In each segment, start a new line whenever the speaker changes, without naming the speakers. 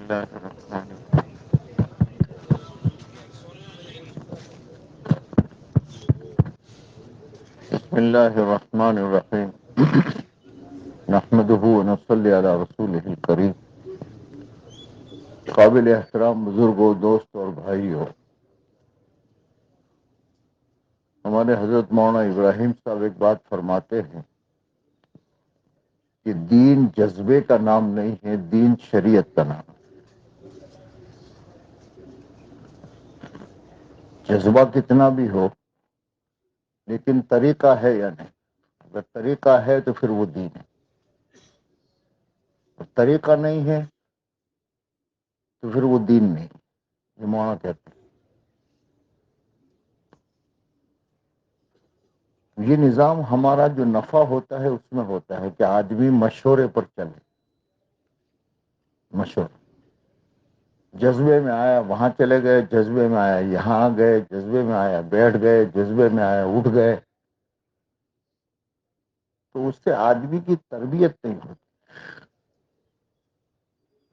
الله الرحمن بسم الله الرحمن الرحيم نحمده ونصلي على رسوله الكريم. قابل احترام بزرگوں، دوست اور بھائیوں، ہمارے حضرت مولانا ابراہیم صاحب ایک بات فرماتے ہیں کہ دین جذبے کا نام نہیں ہے، دین شریعت کا نام ہے۔ جذبہ کتنا بھی ہو لیکن طریقہ ہے یا نہیں؟ اگر طریقہ ہے تو پھر وہ دین ہے، اور طریقہ نہیں ہے تو پھر وہ دین نہیں۔ یہ مولانا کہتے ہیں یہ نظام ہمارا جو نفع ہوتا ہے اس میں ہوتا ہے کہ آدمی مشورے پر چلے، مشورہ، جذبے میں آیا وہاں چلے گئے، جذبے میں آیا یہاں گئے، جذبے میں آیا بیٹھ گئے، جذبے میں آیا اٹھ گئے، تو اس سے آدمی کی تربیت نہیں ہوتی۔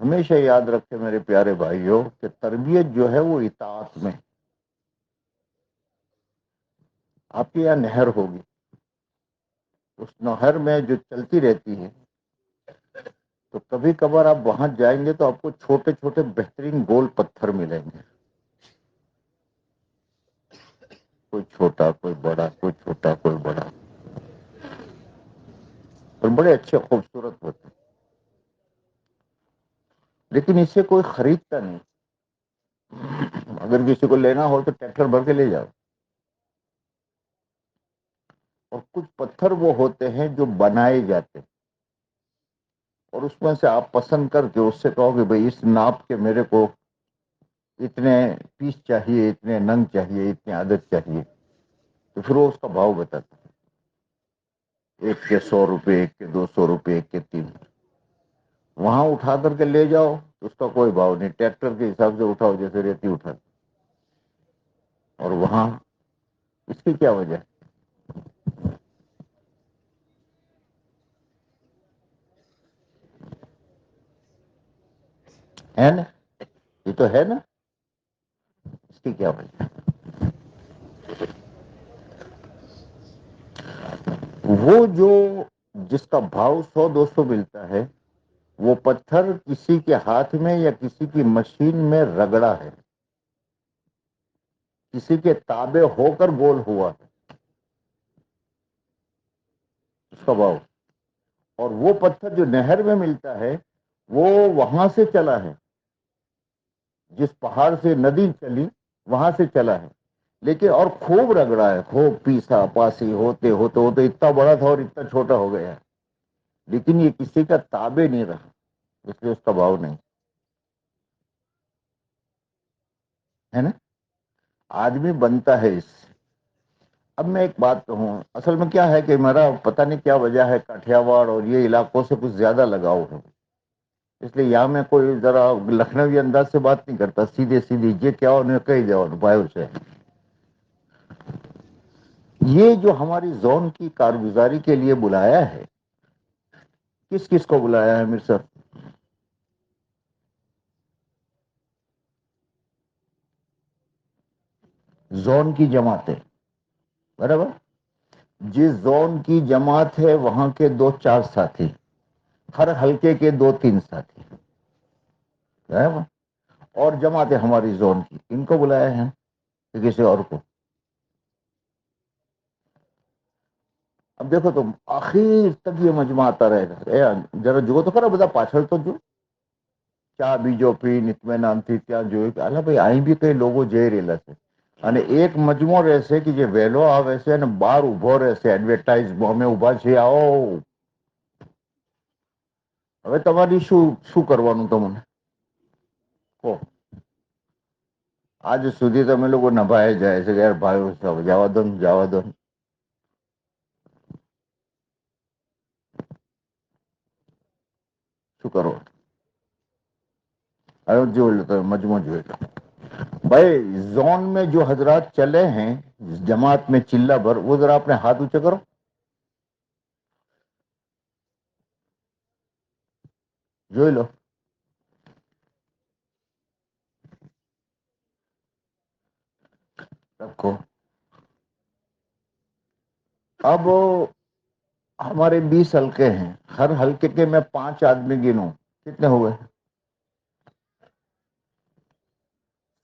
ہمیشہ یاد رکھے میرے پیارے بھائیوں کہ تربیت جو ہے وہ اطاعت میں۔ آپ کے یہاں نہر ہوگی، اس نہر میں جو چلتی رہتی ہے، تو کبھی کبھار آپ وہاں جائیں گے تو آپ کو چھوٹے چھوٹے بہترین گول پتھر ملیں گے، کوئی چھوٹا کوئی بڑا، کوئی چھوٹا کوئی بڑا، اور بڑے اچھے خوبصورت ہوتے ہیں، لیکن اسے کوئی خریدتا نہیں۔ اگر کسی کو لینا ہو تو ٹریکٹر بھر کے لے جاؤ۔ اور کچھ پتھر وہ ہوتے ہیں جو بنائے جاتے ہیں، اور اس میں سے آپ پسند کر کے اس سے کہو کہ بھئی اس ناپ کے میرے کو اتنے پیس چاہیے، اتنے ننگ چاہیے، اتنی عدد چاہیے، تو پھر وہ اس کا بھاؤ بتاتا ہے، ایک کے 100 روپے، ایک کے 200 روپے، ایک کے 300۔ وہاں اٹھا کر کے لے جاؤ تو اس کا کوئی بھاؤ نہیں، ٹریکٹر کے حساب سے اٹھاؤ جیسے ریتی اٹھاتے۔ اور وہاں اس کی کیا وجہ ہے نا؟ یہ تو ہے نا، اس کی کیا وجہ؟ وہ جو جس کا بھاؤ 100 200 ملتا ہے، وہ پتھر کسی کے ہاتھ میں یا کسی کی مشین میں رگڑا ہے، کسی کے تابع ہو کر گول ہوا ہے، اس کا بھاؤ۔ اور وہ پتھر جو نہر میں ملتا ہے وہ وہاں سے چلا ہے، جس پہاڑ سے ندی چلی وہاں سے چلا ہے، لیکن اور خوب رگڑا ہے، خوب پیسا پاسی ہوتے ہوتے ہوتے اتنا بڑا تھا اور اتنا چھوٹا ہو گیا ہے، لیکن یہ کسی کا تابع نہیں رہا، اس لیے اس کا بھاؤ نہیں ہے نا۔ آدمی بنتا ہے اس سے۔ اب میں ایک بات کہوں، اصل میں کیا ہے کہ میرا پتہ نہیں کیا وجہ ہے، کاٹھیاواڑ اور یہ علاقوں سے کچھ زیادہ لگاؤ ہے، اس لیے یہاں میں کوئی ذرا لکھنوی انداز سے بات نہیں کرتا، سیدھے سیدھی یہ کیا انہیں کہی جاؤ بھائی سے۔ یہ جو ہماری زون کی کارگزاری کے لیے بلایا ہے، کس کس کو بلایا ہے میر صاحب؟ زون کی جماعتیں، برابر؟ جس زون کی جماعت ہے وہاں کے 2 4 ساتھی، ہر حلقے کے 2 3 ساتھی، برابر؟ اور جماعتیں ہماری زون کی، ان کو بلایا ہے کہ کسی اور کو؟ اب دیکھو تم آخر تک یہ مجمع آتا رہے گا، ذرا جو تو کرو بتا پاچھل تو جو کیا بیجو پی اطمینان تھی کیا جو اللہ بھائی آئی بھی کئی لوگوں جے ریلا سے અને એક મજમો રહેશે કે જે વહેલો આવે છે અને બહાર ઊભો રહેશે એડવર્ટાઇઝ અમે ઊભા છીએ આવો। હવે તમારી શું કરવાનું તમને કહો? આજ સુધી તમે લોકો નભાએ જાય છે કે યાર ભાઈ જવા દો ને જવા દો ને। શું કરો? હવે જોઈ લો તમે મજમો જોઈ લો ભાઈ، زون میں جو حضرات چلے ہیں جماعت میں چلہ بھر، وہ ذرا اپنے ہاتھ اونچے کرو، જોઈ લો۔ رکھو. اب ہمارے 20 حلقے ہیں، ہر حلقے کے میں 5 آدمی گنوں، کتنے ہوئے؟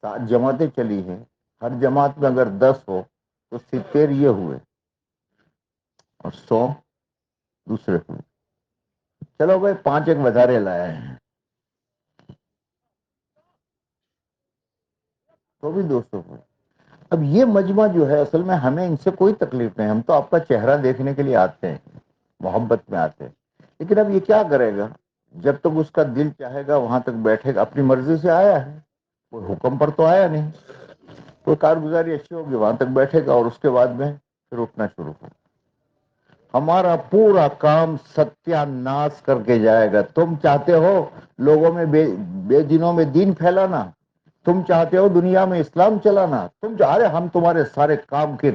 7 جماعتیں چلی ہیں، ہر جماعت میں اگر 10 ہو تو 70 یہ ہوئے اور 100 دوسرے ہوئے. چلو بھائی 5 ایک وزارے لائے ہیں تو بھی 200 ہوئے. اب یہ مجمع جو ہے اصل میں ہمیں ان سے کوئی تکلیف نہیں، ہم تو آپ کا چہرہ دیکھنے کے لیے آتے ہیں، محبت میں آتے ہیں. لیکن اب یہ کیا کرے گا؟ جب تک اس کا دل چاہے گا وہاں تک بیٹھے گا. اپنی مرضی سے آیا ہے، کوئی حکم پر تو آیا نہیں. کوئی کارگزاری اچھی ہوگی وہاں تک بیٹھے گا اور اس کے بعد میں پھر اٹھنا شروع ہوگا. ہمارا پورا کام ستیہ ناش کر کے جائے گا. تم چاہتے ہو لوگوں میں بے دینوں میں دین پھیلانا، تم چاہتے ہو دنیا میں اسلام چلانا، تم چاہ رہے ہم تمہارے سارے کام کی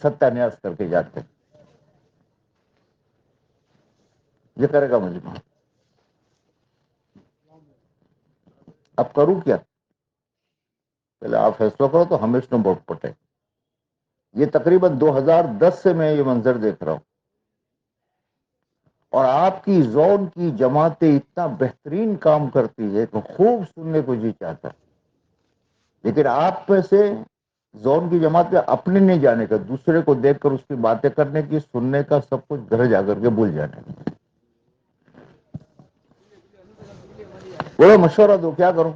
ستیہ ناش کر کے جاتے ہیں. یہ کرے گا مجھے. اب کروں کیا؟ پہلے آپ فیصلہ کرو تو ہمیش نہ بوٹ پٹے. یہ تقریباً 2010 سے میں یہ منظر دیکھ رہا ہوں، اور آپ کی زون کی جماعتیں اتنا بہترین کام کرتی ہے کہ خوب سننے کو جی چاہتا ہے. لیکن آپ میں سے زون کی جماعت میں اپنے نہیں جانے کا، دوسرے کو دیکھ کر اس کی باتیں کرنے کی، سننے کا، سب کچھ گھر جا کر کے بھول جانے کا. بولو مشورہ دو کیا کروں.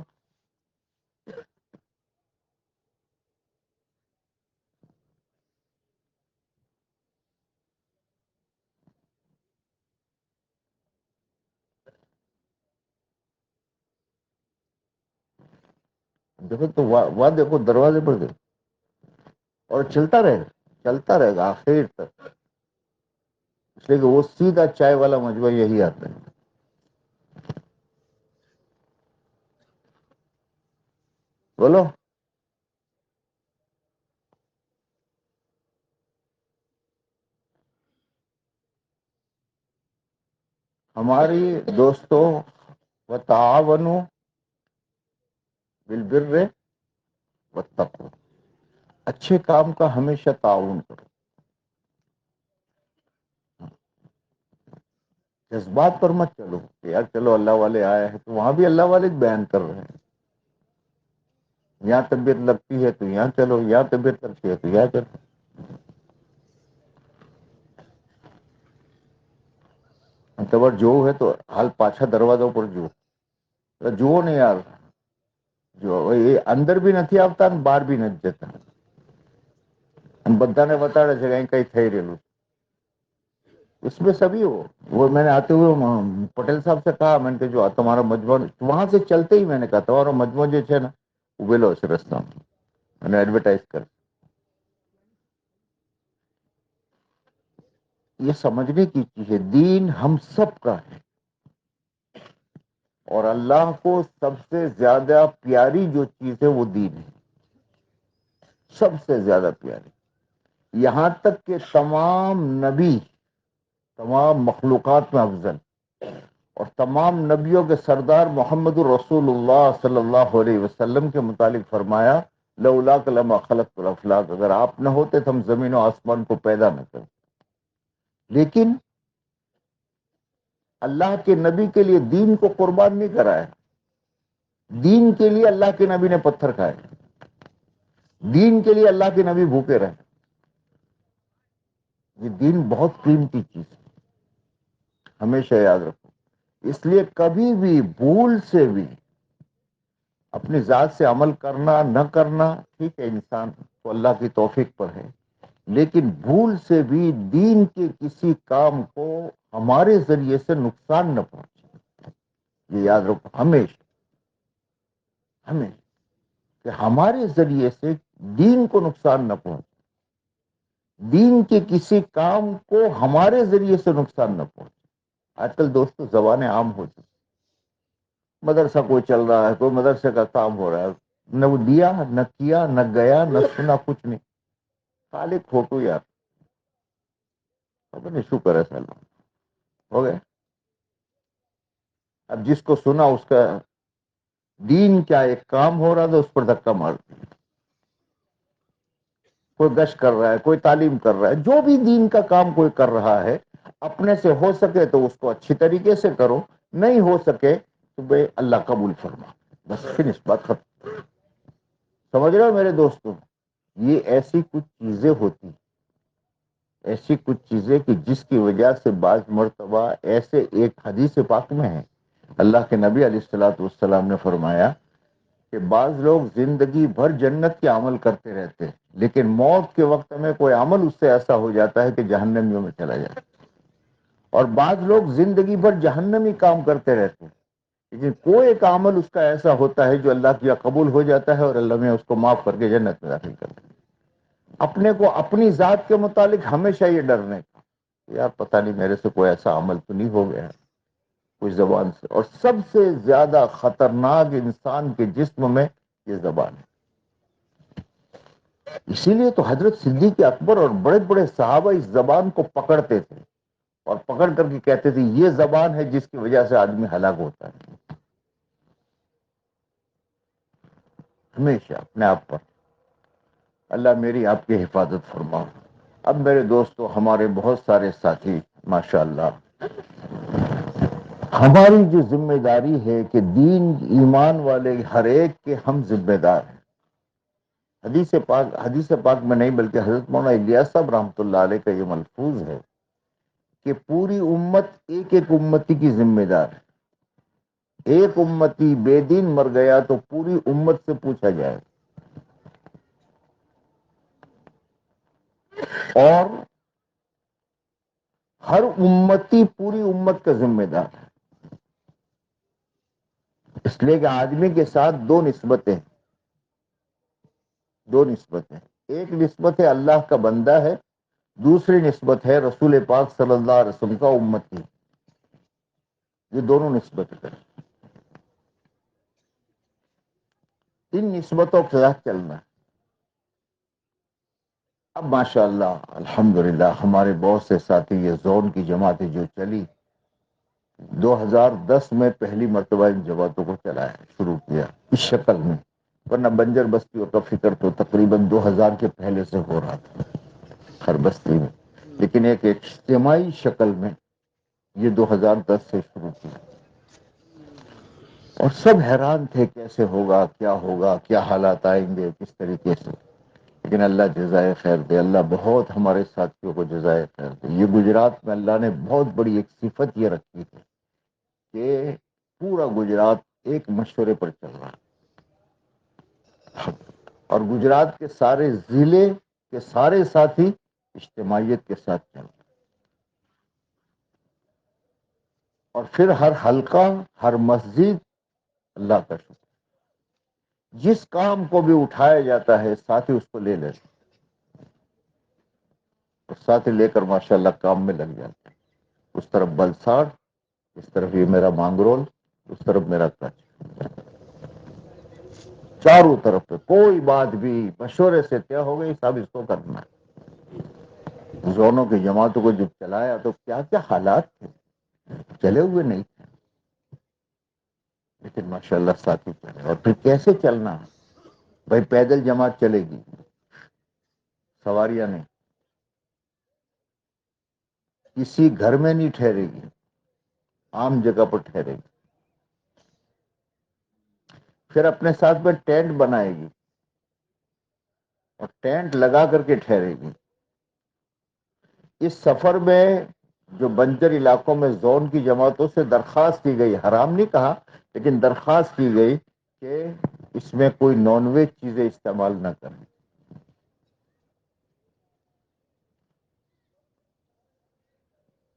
دیکھو تو وہاں دیکھو دروازے پر دیکھو، اور چلتا رہے گا، چلتا رہے گا آخر تک. اس لیے کہ وہ سیدھا چائے والا مجمع یہی آتا ہے. بولو. ہماری دوستوں وتعاونوا بالبر والتقوی، اچھے کام کا ہمیشہ تعاون کرو. جذبات پر مت چلو کہ یار چلو اللہ والے آئے ہیں تو وہاں بھی اللہ والے بیان کر رہے ہیں. یہاں طبیعت لگتی ہے تو یہاں چلو، یہاں طبیعت لگتی ہے تو یہاں چلو. تبر جو ہے تو حال پاچھا دروازوں پر جو نہیں یار، جو یہ اندر بھی نہیں آتا باہر بھی نہیں جتا. بدھا نے بتایا جگہ کئی تھئی رہلو اس میں سبھی ہو. وہ میں نے آتے ہوئے پٹیل صاحب سے کہا، میں نے کہ جو تمہارا مجموعہ وہاں سے چلتے ہی میں نے کہا تمہارا مجموعہ جو ہے نا وہ بلو سے رستہ میں نے ایڈورٹائز کر. یہ سمجھنے کی چیز ہے دین ہم سب کا ہے، اور اللہ کو سب سے زیادہ پیاری جو چیز ہے وہ دین ہے، سب سے زیادہ پیاری. یہاں تک کہ تمام نبی، تمام مخلوقات میں افضل، اور تمام نبیوں کے سردار محمد الرسول اللہ صلی اللہ علیہ وسلم کے متعلق فرمایا لولاک لما خلقت الافلاک، اگر آپ نہ ہوتے تو ہم زمین و آسمان کو پیدا نہ کرتے. لیکن اللہ کے نبی کے لیے دین کو قربان نہیں کرایا. دین کے لیے اللہ کے نبی نے پتھر کھائے، دین کے لیے اللہ کے نبی بھوکے رہے. یہ دین بہت قیمتی چیز ہے، ہمیشہ یاد رکھو. اس لیے کبھی بھی بھول سے بھی اپنی ذات سے عمل کرنا نہ کرنا ٹھیک ہے، انسان تو اللہ کی توفیق پر ہے. لیکن بھول سے بھی دین کے کسی کام کو ہمارے ذریعے سے نقصان نہ پہنچے، یہ یاد رکھو ہمیشہ. ہمیں کہ ہمارے ذریعے سے دین کو نقصان نہ پہنچے، دین کے کسی کام کو ہمارے ذریعے سے نقصان نہ پہنچے. آج کل دوستوں زبانیں عام ہو چکی، مدرسہ کوئی چل رہا ہے، کوئی مدرسے کا کام ہو رہا ہے، نہ وہ دیا نہ کیا نہ گیا نہ سنا، کچھ نہیں، خالی کھوٹو یار. پتہ نہیں شو کرے سال ہو گئے. اب جس کو سنا اس کا دین کیا ایک کام ہو رہا تھا اس پر دھکا مار دیا. کوئی گشت کر رہا ہے، کوئی تعلیم کر رہا ہے، جو بھی دین کا کام کوئی کر رہا ہے، اپنے سے ہو سکے تو اس کو اچھی طریقے سے کرو، نہیں ہو سکے تو بھائی اللہ قبول فرما، بس پھر اس بات ختم۔ سمجھ رہے ہو میرے دوستوں؟ یہ ایسی کچھ چیزیں ہوتی، ایسی کچھ چیزیں کہ جس کی وجہ سے بعض مرتبہ ایسے ایک حدیث پاک میں ہے، اللہ کے نبی علیہ الصلوۃ والسلام نے فرمایا کہ بعض لوگ زندگی بھر جنت کے عمل کرتے رہتے ہیں، لیکن موت کے وقت میں کوئی عمل اس سے ایسا ہو جاتا ہے کہ جہنمیوں میں چلا جاتا ہے، اور بعض لوگ زندگی بھر جہنمی کام کرتے رہتے ہیں، لیکن کوئی ایک عمل اس کا ایسا ہوتا ہے جو اللہ کیا قبول ہو جاتا ہے اور اللہ میں اس کو معاف کر کے جنت میں داخل کرتا ہے۔ اپنے کو اپنی ذات کے متعلق ہمیشہ یہ ڈرنے کا، یار پتہ نہیں میرے سے کوئی ایسا عمل تو نہیں ہو گیا کوئی زبان سے، اور سب سے زیادہ خطرناک انسان کے جسم میں یہ زبان ہے۔ اسی لیے تو حضرت صدیق اکبر اور بڑے بڑے صحابہ اس زبان کو پکڑتے تھے اور پکڑ کر کے کہتے تھے یہ زبان ہے جس کی وجہ سے آدمی ہلاک ہوتا ہے۔ ہمیشہ اپنے آپ پر اللہ میری آپ کی حفاظت فرماؤ۔ اب میرے دوستو، ہمارے بہت سارے ساتھی ماشاءاللہ، ہماری جو ذمہ داری ہے کہ دین ایمان والے ہر ایک کے ہم ذمہ دار ہیں۔ حدیث پاک میں نہیں بلکہ حضرت مولانا الیاس صاحب رحمۃ اللہ علیہ کا یہ ملفوظ ہے کہ پوری امت ایک ایک امتی کی ذمہ دار ہے۔ ایک امتی بے دین مر گیا تو پوری امت سے پوچھا جائے، اور ہر امتی پوری امت کا ذمہ دار ہے۔ اس لیے کہ آدمی کے ساتھ دو نسبتیں، ایک نسبت ہے اللہ کا بندہ ہے، دوسری نسبت ہے رسول پاک صلی اللہ علیہ وسلم کا امتی۔ یہ دونوں نسبتیں ہیں، ان نسبتوں کے ساتھ چلنا ہے۔ اب ماشاءاللہ الحمدللہ ہمارے بہت سے ساتھی، یہ زون کی جماعتیں جو چلی 2010 میں پہلی مرتبہ ان جماعتوں کو چلایا شروع کیا اس شکل میں، ورنہ بنجر بستیوں کا فکر تو تقریباً 2000 کے پہلے سے ہو رہا تھا ہر بستی میں، لیکن ایک اجتماعی شکل میں یہ 2010 سے شروع کیا، اور سب حیران تھے کیسے ہوگا، کیا حالات آئیں گے، کس طریقے سے، لیکن اللہ جزائے خیر دے، اللہ بہت ہمارے ساتھیوں کو جزائے خیر دے۔ یہ گجرات میں اللہ نے بہت بڑی ایک صفت یہ رکھی ہے کہ پورا گجرات ایک مشورے پر چل رہا ہے، اور گجرات کے سارے ضلع کے سارے ساتھی اجتماعیت کے ساتھ چل رہے ہیں، اور پھر ہر حلقہ، ہر مسجد، اللہ کا شکر، جس کام کو بھی اٹھایا جاتا ہے ساتھی اس کو لے لیتے ہیں، اور ساتھی لے کر ماشاءاللہ کام میں لگ جاتے ہیں۔ اس طرف بلساڑ، اس طرف یہ میرا مانگرول، اس طرف میرا کچھ، چاروں طرف پہ کوئی بات بھی مشورے سے طے ہو گئی، سب اس کو کرنا ہے۔ زونوں کی جماعتوں کو جب چلایا تو کیا کیا حالات تھے، چلے ہوئے نہیں تھے، لیکن ماشاءاللہ ساتھی چلے۔ اور پھر کیسے چلنا ہے بھائی؟ پیدل جماعت چلے گی، سواریاں نہیں، کسی گھر میں نہیں ٹھہرے گی، عام جگہ پر ٹھہرے گی، پھر اپنے ساتھ میں ٹینٹ بنائے گی اور ٹینٹ لگا کر کے ٹھہرے گی۔ اس سفر میں جو بنجر علاقوں میں زون کی جماعتوں سے درخواست کی گئی، حرام نہیں کہا لیکن درخواست کی گئی کہ اس میں کوئی نان ویج چیزیں استعمال نہ کریں۔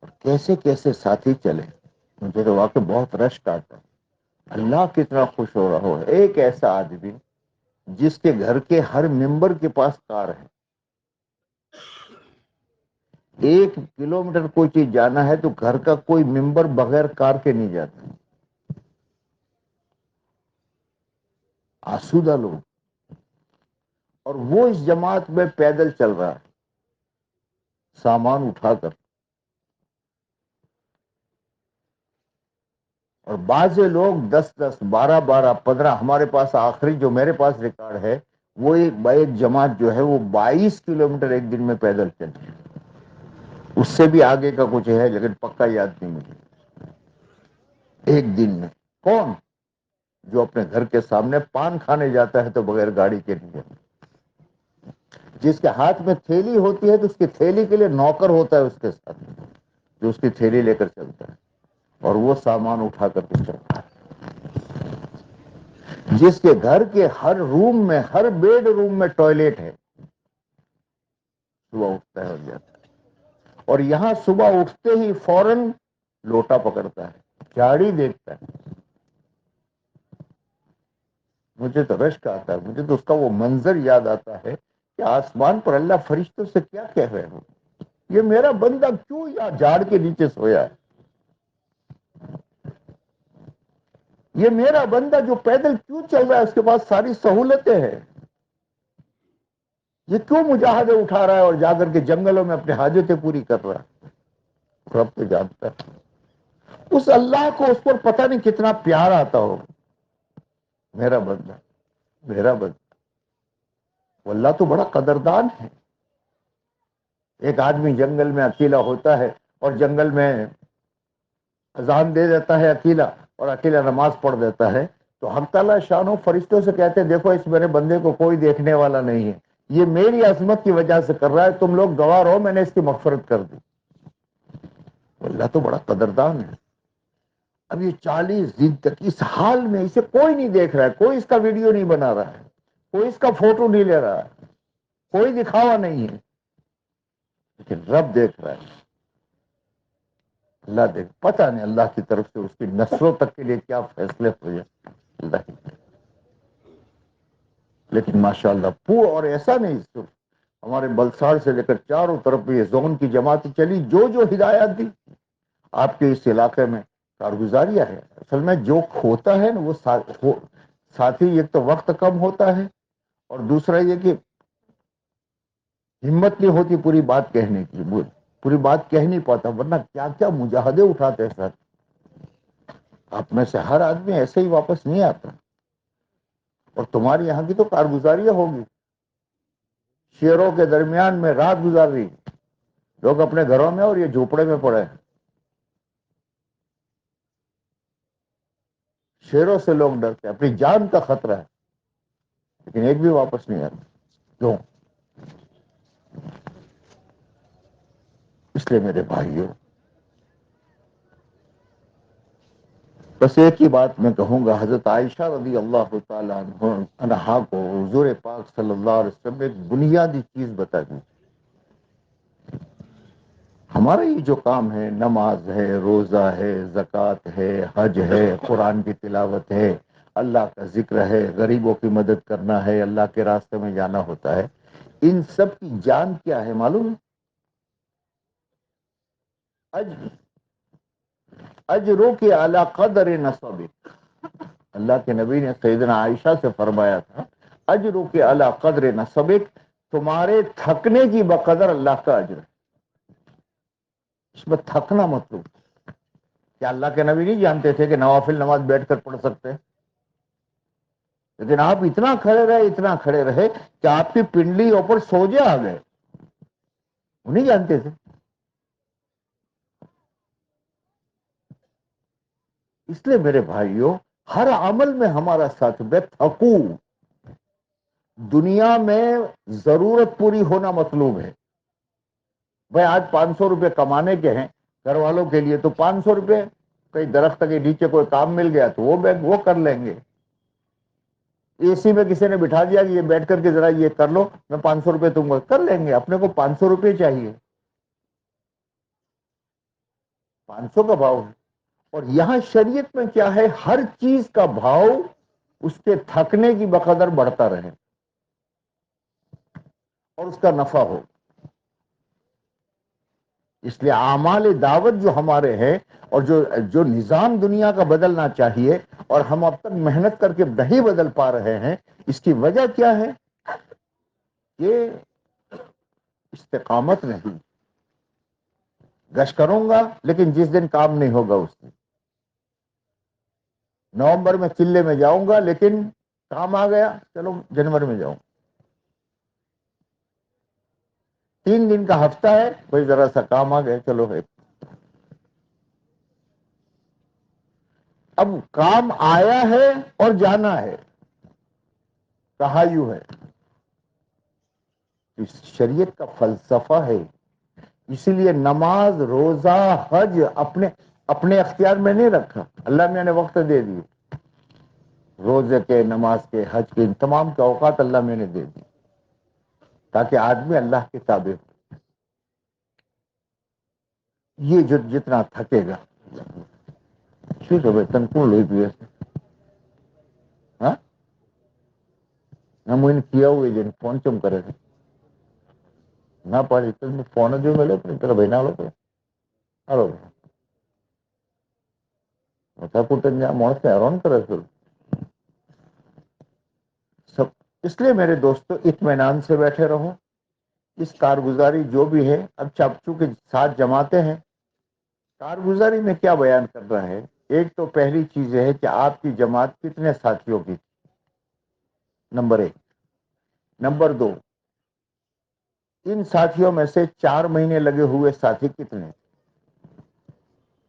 اور کیسے کیسے ساتھی چلے، مجھے تو واقعی بہت رشک آتا ہے۔ اللہ کتنا خوش ہو رہا ہو، ایک ایسا آدمی جس کے گھر کے ہر ممبر کے پاس کار ہے، 1 کلومیٹر کوئی چیز جانا ہے تو گھر کا کوئی ممبر بغیر کار کے نہیں جاتا۔ آسودہ لوگ، اور وہ اس جماعت میں پیدل چل رہا ہے سامان اٹھا کر، اور بعض لوگ 10 10 12 12 15، ہمارے پاس آخری جو میرے پاس ریکارڈ ہے وہ ایک جماعت جو ہے وہ 22 کلومیٹر ایک دن میں پیدل چلتی ہے. اس سے بھی آگے کا کچھ ہے لیکن پکا یاد نہیں مجھے. ایک دن میں کون جو اپنے گھر کے سامنے پان کھانے جاتا ہے تو بغیر گاڑی کے نہیں جاتا. جس کے ہاتھ میں تھیلی ہوتی ہے تو اس کی تھیلی کے لیے نوکر ہوتا ہے اس کے ساتھ جو اس کی تھیلی لے کر چلتا ہے اور وہ سامان اٹھا کر کے چلتا ہے. جس کے گھر کے ہر روم میں ہر بیڈ روم میں ٹوائلٹ ہے صبح اٹھتا ہے اور جاتا ہے. اور یہاں صبح اٹھتے ہی فوراً لوٹا پکڑتا ہے جھاڑی دیکھتا ہے. مجھے تو رشک آتا ہے. مجھے تو اس کا وہ منظر یاد آتا ہے کہ آسمان پر اللہ فرشتوں سے کیا کہہ رہے ہو. یہ میرا بندہ کیوں یا جھاڑ کے نیچے سویا ہے. یہ میرا بندہ جو پیدل کیوں چل رہا ہے اس کے پاس ساری سہولتیں ہیں. یہ کیوں مجاہدے اٹھا رہا ہے اور جا کر کے جنگلوں میں اپنے حاجتیں پوری کر رہا ہے. رب تو جانتا ہے. اس اللہ کو اس پر پتہ نہیں کتنا پیار آتا ہو. میرا بندہ میرا بندہ وہ اللہ تو بڑا قدردان ہے. ایک آدمی جنگل میں اکیلا ہوتا ہے اور جنگل میں اذان دے دیتا ہے اکیلا اور اکیلا نماز پڑھ دیتا ہے تو حق تعالیٰ شان و فرشتوں سے کہتے ہیں دیکھو اس میرے بندے کو کوئی دیکھنے والا نہیں ہے. یہ میری عظمت کی وجہ سے کر رہا ہے. تم لوگ گواہ رہو میں نے اس کی مغفرت کر دی. اللہ تو بڑا قدردان ہے. اب یہ 40 دن تک اس حال میں اسے کوئی نہیں دیکھ رہا ہے. کوئی اس کا ویڈیو نہیں بنا رہا ہے. کوئی اس کا فوٹو نہیں لے رہا ہے. کوئی دکھاوا نہیں ہے. لیکن رب دیکھ رہا ہے. اللہ دیکھ پتہ نہیں اللہ کی طرف سے اس کی نسلوں تک کے لیے کیا فیصلے ہوئے اللہ کی. لیکن ماشاءاللہ پورا اور ایسا نہیں صرف ہمارے بلساڑ سے لے کر چاروں طرف یہ زون کی جماعت چلی جو ہدایات دی آپ کے اس علاقے میں کارگزاریاں ہے. اصل میں جو کھوتا ہے نا وہ ساتھی ایک تو وقت کم ہوتا ہے اور دوسرا یہ کہ ہمت نہیں ہوتی پوری بات کہنے کی. پوری بات کہہ نہیں پاتا ورنہ کیا کیا مجاہدے اٹھاتے ہیں سر. آپ میں سے ہر آدمی ایسے ہی واپس نہیں آتا. اور تمہاری یہاں کی تو کارگزاریاں ہوگی. شیروں کے درمیان میں رات گزار رہی لوگ اپنے گھروں میں اور یہ جھوپڑے میں پڑے ہیں. شیروں سے لوگ ڈرتے ہیں. اپنی جان کا خطرہ ہے لیکن ایک بھی واپس نہیں آتا. کیوں؟ اس لیے میرے بھائیوں بس ایک ہی بات میں کہوں گا. حضرت عائشہ رضی اللہ تعالیٰ عنہا کو حضور پاک صلی اللہ علیہ وسلم نے ایک بنیادی چیز بتا دی. ہمارا یہ جو کام ہے نماز ہے روزہ ہے زکوٰۃ ہے حج ہے قرآن کی تلاوت ہے اللہ کا ذکر ہے غریبوں کی مدد کرنا ہے اللہ کے راستے میں جانا ہوتا ہے. ان سب کی جان کیا ہے معلوم ہے؟ اجروں کے اعلی قدر نصبک. اللہ کے نبی نے سیدنا عائشہ سے فرمایا تھا اجروں کے اعلی قدر نصبک. تمہارے تھکنے کی بقدر اللہ کا اجر ہے. اس میں تھکنا مطلب کیا اللہ کے نبی نہیں جانتے تھے کہ نوافل نماز بیٹھ کر پڑھ سکتے ہیں لیکن آپ اتنا کھڑے رہے کہ آپ کی پنڈلی اوپر سوجے آ گئے. وہ نہیں جانتے تھے. اس لیے میرے بھائیوں ہر عمل میں ہمارا ساتھ بے تھکو. دنیا میں ضرورت پوری ہونا مطلوب ہے. بھائی آج 500 روپے کمانے کے ہیں گھر والوں کے لیے تو 500 روپے کئی درخت کے نیچے کوئی کام مل گیا تو وہ کر لیں گے. اے سی میں کسی نے بٹھا دیا کہ یہ بیٹھ کر کے ذرا یہ کر لو میں 500 روپے تم کو کر لیں گے. اپنے کو 500 روپے چاہیے. 500 کا بھاؤ ہے. اور یہاں شریعت میں کیا ہے ہر چیز کا بھاؤ اس کے تھکنے کی بقدر بڑھتا رہے اور اس کا نفع ہو. اس لیے اعمال دعوت جو ہمارے ہیں اور جو نظام دنیا کا بدلنا چاہیے اور ہم اب تک محنت کر کے نہیں بدل پا رہے ہیں اس کی وجہ کیا ہے؟ یہ استقامت نہیں. گشت کروں گا لیکن جس دن کام نہیں ہوگا اس دن. نومبر میں چلے میں جاؤں گا لیکن کام آ گیا چلو جنوری میں جاؤں. 3 دن کا ہفتہ ہے، کوئی ذرا سا کام آ گئے، چلو ہے۔ اب کام آیا ہے اور جانا ہے، کہا یوں ہے، اس شریعت کا فلسفہ ہے۔ اسی لیے نماز، روزہ، حج اپنے اختیار میں نہیں رکھا، اللہ میں نے وقت دے دیے، روزے کے، نماز کے، حج کے، ان تمام کے اوقات اللہ میں نے دے دی، تاکہ آدمی اللہ کے تابع ہو۔ یہ جو جتنا تھکے گا، ٹھیک ہے بھائی، تنقول ہوئی بھی ایسے، ہاں ہم کیا ہوئے جن فون چم کرے تھے نہ پڑی تو فون جو ملے تیرا بھائی نہ لو ہلو ہوتا کٹن جا موت سے حیران کرے پھر سب۔ اس لیے میرے دوستو اطمینان سے بیٹھے رہو، اس کارگزاری جو بھی ہے، اب چونکہ ساتھ جماعتیں ہیں، کارگزاری میں کیا بیان کر رہا ہے؟ ایک تو پہلی چیز یہ ہے کہ آپ کی جماعت کتنے ساتھیوں کی تھی، نمبر 1۔ نمبر 2، ان ساتھیوں میں سے 4 مہینے لگے ہوئے ساتھی کتنے،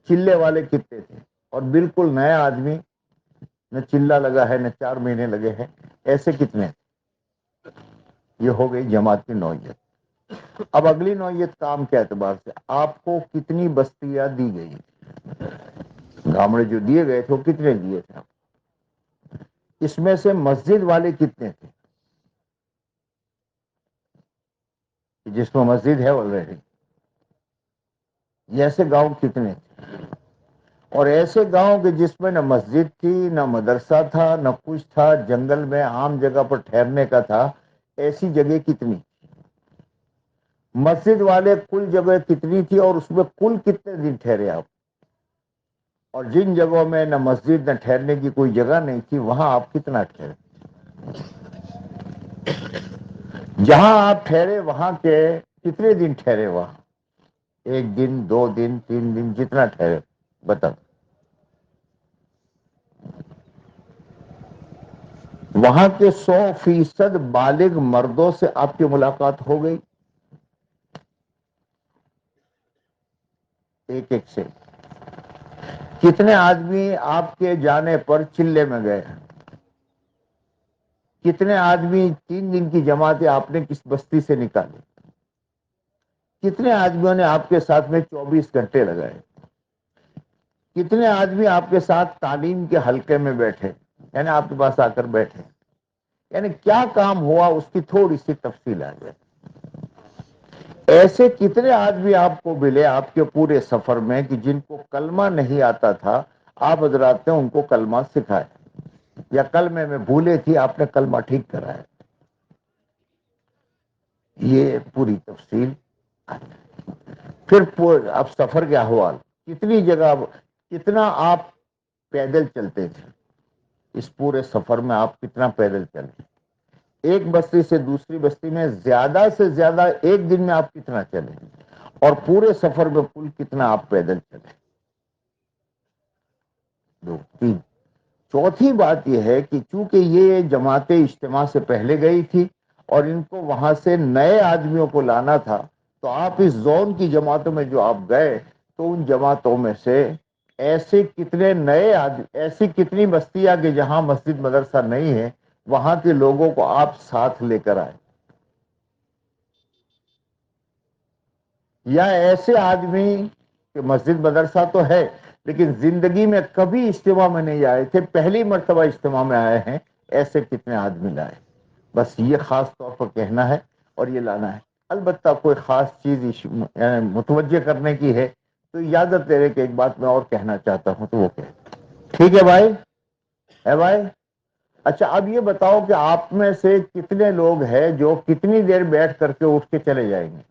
چلے والے کتنے تھے، اور بالکل نیا آدمی، نہ چلا لگا ہے نہ 4 مہینے لگے ہیں، ایسے کتنے؟ یہ ہو گئی جماعت کی نوعیت۔ اب اگلی نوعیت کام کے اعتبار سے آپ کو کتنی بستیاں دی گئی، گامڑے جو دیے گئے تھے وہ کتنے دیے تھے؟ اس میں سے مسجد والے کتنے تھے، جس میں مسجد ہے آلریڈی، ایسے گاؤں کتنے تھے؟ اور ایسے گاؤں کے جس میں نہ مسجد تھی، نہ مدرسہ تھا، نہ کچھ تھا، جنگل میں عام جگہ پر ٹھہرنے کا تھا، ایسی جگہ کتنی؟ مسجد والے کل جگہ کتنی تھی، اور اس میں کل کتنے دن ٹھہرے آپ؟ اور جن جگہوں میں نہ مسجد نہ ٹھہرنے کی کوئی جگہ نہیں تھی، وہاں آپ کتنا ٹھہرے؟ جہاں آپ ٹھہرے وہاں کے کتنے دن ٹھہرے؟ وہاں 1 دن، 2 دن، 3 دن، جتنا ٹھہرے بتا۔ وہاں کے 100% بالغ مردوں سے آپ کی ملاقات ہو گئی، ایک ایک سے؟ کتنے آدمی آپ کے جانے پر چلے میں گئے؟ کتنے آدمی 3 دن کی جماعتیں آپ نے کس بستی سے نکالی؟ کتنے آدمیوں نے آپ کے ساتھ میں 24 گھنٹے لگائے؟ کتنے آدمی آپ کے ساتھ تعلیم کے حلقے میں بیٹھے، یعنی آپ کے پاس آ کر بیٹھے؟ یعنی کیا کام ہوا، اس کی تھوڑی سی تفصیل آ جائے۔ ایسے کتنے آدمی آپ کو ملے آپ کے پورے سفر میں کہ جن کو کلمہ نہیں آتا تھا، آپ حضرات نے ان کو کلمہ سکھایا، یا کلمے میں بھولے تھی، آپ نے کلمہ ٹھیک کرایا؟ یہ پوری تفصیل۔ پھر اب سفر کے احوال، کتنی جگہ، کتنا آپ پیدل چلتے تھے، اس پورے سفر میں آپ کتنا پیدل چلے؟ ایک بستی سے دوسری بستی میں زیادہ سے زیادہ 1 دن میں آپ کتنا چلے؟ اور پورے سفر میں کل کتنا آپ پیدل چلے؟ 2، 3۔ چوتھی بات یہ ہے کہ چونکہ یہ جماعتیں اجتماع سے پہلے گئی تھی اور ان کو وہاں سے نئے آدمیوں کو لانا تھا، تو آپ اس زون کی جماعتوں میں جو آپ گئے، تو ان جماعتوں میں سے ایسے کتنے نئے آدمی، ایسی کتنی بستیاں کہ جہاں مسجد مدرسہ نہیں ہے، وہاں کے لوگوں کو آپ ساتھ لے کر آئے؟ یا ایسے آدمی کہ مسجد مدرسہ تو ہے لیکن زندگی میں کبھی اجتماع میں نہیں آئے تھے، پہلی مرتبہ اجتماع میں آئے ہیں، ایسے کتنے آدمی لائے؟ بس یہ خاص طور پر کہنا ہے اور یہ لانا ہے۔ البتہ کوئی خاص چیز متوجہ کرنے کی ہے تو اجازت دے رہے کہ ایک بات میں اور کہنا چاہتا ہوں، تو وہ کہ ٹھیک ہے بھائی، ہے بھائی؟ اچھا اب یہ بتاؤ کہ آپ میں سے کتنے لوگ ہیں جو کتنی دیر بیٹھ کر کے اٹھ کے چلے جائیں گے؟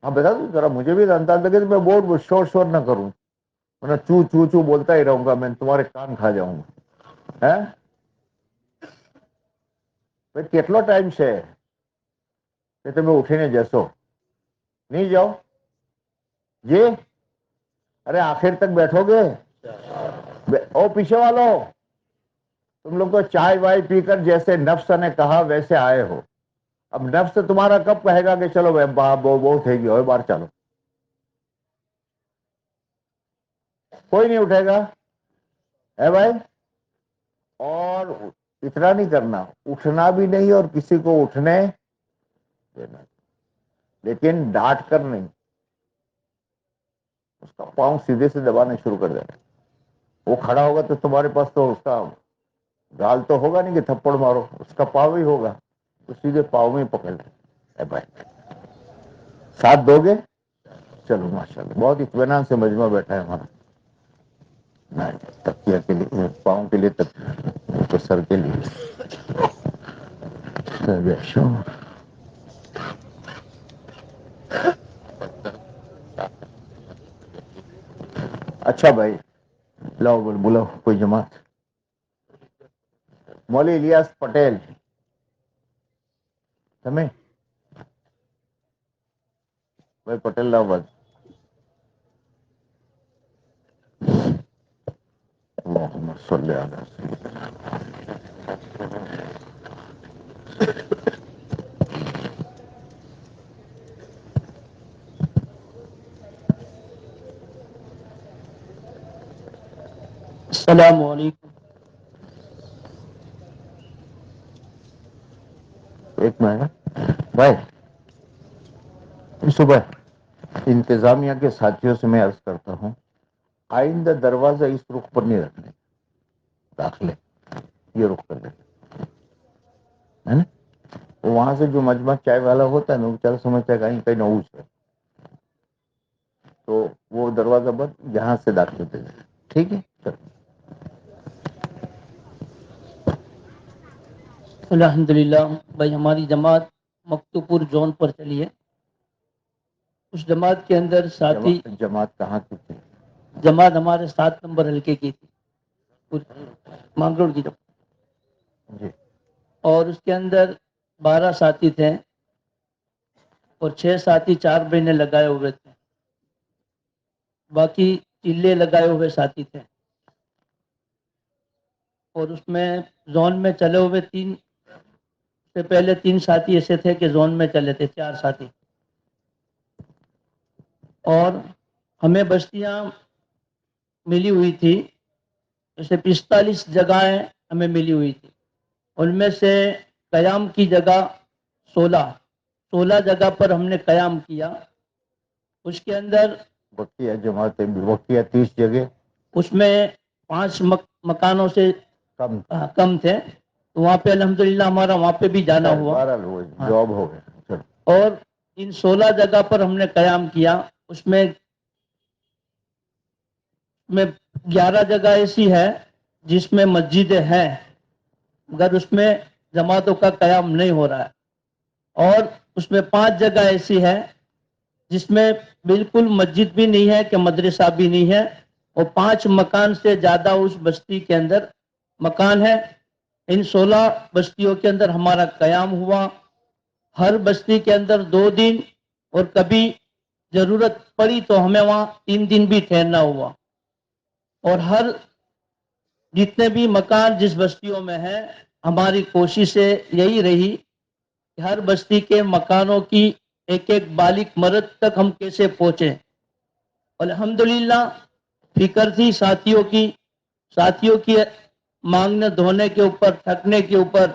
ہاں بتا دو ذرا، مجھے بھی اندازہ لگے تو میں بہت شور نہ کروں، ورنہ چو چو چو بولتا ہی رہوں گا، میں تمہارے کان کھا جاؤں گا۔ بھائی کتنا ٹائم سے کہ تمہیں اٹھنے جیسو نہیں جاؤ جی؟ ارے آخر تک بیٹھو گے؟ او پیچھے والو، تم لوگ تو چائے وائے پی کر جیسے نفس نے کہا ویسے آئے ہو، اب نفس تمہارا کب کہے گا کہ چلو بھائی بہت ہے گی اور بار چلو؟ کوئی نہیں اٹھے گا ہے بھائی. اور اتنا نہیں کرنا، اٹھنا بھی نہیں اور کسی کو اٹھنے دینا، لیکن ڈانٹ کر نہیں، اس کا پاؤں سیدھے سے دبانا شروع کر دینا. وہ کھڑا ہوگا تو تمہارے پاس تو اس کا گال تو ہوگا نہیں کہ تھپڑ مارو، اس کا پاؤں ہی ہوگا، تو سیدھے پاؤں میں پکڑ لے بھائی. ساتھ دو گے؟ چلو ماشاءاللہ، بہت اطمینان سے مجمع بیٹھا ہے ہمارا. تکیہ کے لیے، پاؤں کے لیے تکیہ، تو سر کے لیے. اچھا بھائی، لاؤ بلاؤ کوئی جماعت. مولوی الیاس پٹیل سمے بھائی، پٹیل لاؤ بس. اللہم صلی علی سیدنا.
السلام علیکم.
ایک منٹ بھائی، صبح انتظامیہ کے ساتھیوں سے میں عرض کرتا ہوں، آئندہ دروازہ اس رخ پر نہیں رکھنے، داخلے یہ رخ کر دیں، ہے نا. وہاں سے جو مجمع چائے والا ہوتا ہے نا، وہ چل سمجھتا ہے کہیں نوز ہے، تو وہ دروازہ بند، یہاں سے داخل دے دیں. ٹھیک ہے.
الحمدللہ بھائی، ہماری جماعت مکتوپور زون پر چلی ہے. اس جماعت کے اندر ساتھی،
جماعت کہاں کی تھی؟
جماعت ہمارے 7 نمبر حلقے کی تھی، مانگروڑ کی جماعت.
جی.
اور اس کے اندر 12 ساتھی تھے اور 6 ساتھی 4 مہینے لگائے ہوئے تھے، باقی چلے لگائے ہوئے ساتھی تھے. اور اس میں زون میں چلے ہوئے 3 سے پہلے 3 ساتھی ایسے تھے کہ زون میں چلے تھے، 4 ساتھی. اور ہمیں بستیاں ملی ہوئی تھی، جیسے 45 جگہیں ہمیں ملی ہوئی تھی. ان میں سے قیام کی جگہ 16 جگہ پر ہم نے قیام کیا. اس کے اندر
بقیہ جماعتیں، بقیہ 30 جگہ
اس میں 5 مکانوں سے کم تھے، تو وہاں پہ الحمدللہ ہمارا وہاں پہ بھی جانا
خیر
ہوا.
بہرحال وہ
ہاں.
جواب ہو گیا. چلو.
اور ان 16 جگہ پر ہم نے قیام کیا. اس میں 11 جگہ ایسی ہے جس میں مسجدیں ہیں، مگر اس میں جماعتوں کا قیام نہیں ہو رہا ہے. اور اس میں 5 جگہ ایسی ہے جس میں بالکل مسجد بھی نہیں ہے کہ مدرسہ بھی نہیں ہے، اور 5 مکان سے زیادہ اس بستی کے اندر مکان ہے. ان 16 بستیوں کے اندر ہمارا قیام ہوا. ہر بستی کے اندر 2 دن، اور کبھی ضرورت پڑی تو ہمیں وہاں 3 دن بھی ٹھہرنا ہوا. اور ہر جتنے بھی مکان جس بستیوں میں ہیں، ہماری کوشش یہی رہی کہ ہر بستی کے مکانوں کی ایک ایک بالغ مرد تک ہم کیسے پہنچے. الحمدللہ فکر تھی ساتھیوں کی مانگنے دھونے کے اوپر، تھکنے کے اوپر.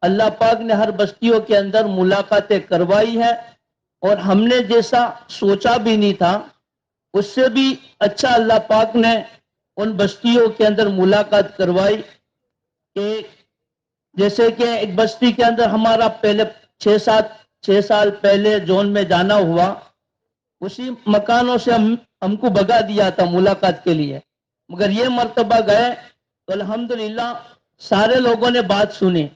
اللہ پاک نے ہر بستیوں کے اندر ملاقاتیں کروائی ہے، اور ہم نے جیسا سوچا بھی نہیں تھا اس سے بھی اچھا اللہ پاک نے ان بستیوں کے اندر ملاقات کروائی. کہ جیسے کہ ایک بستی کے اندر ہمارا پہلے 6 سال پہلے زون میں جانا ہوا، اسی مکانوں سے ہم کو بگا دیا تھا ملاقات کے لیے، مگر یہ مرتبہ گئے تو الحمدللہ سارے لوگوں نے بات سنی.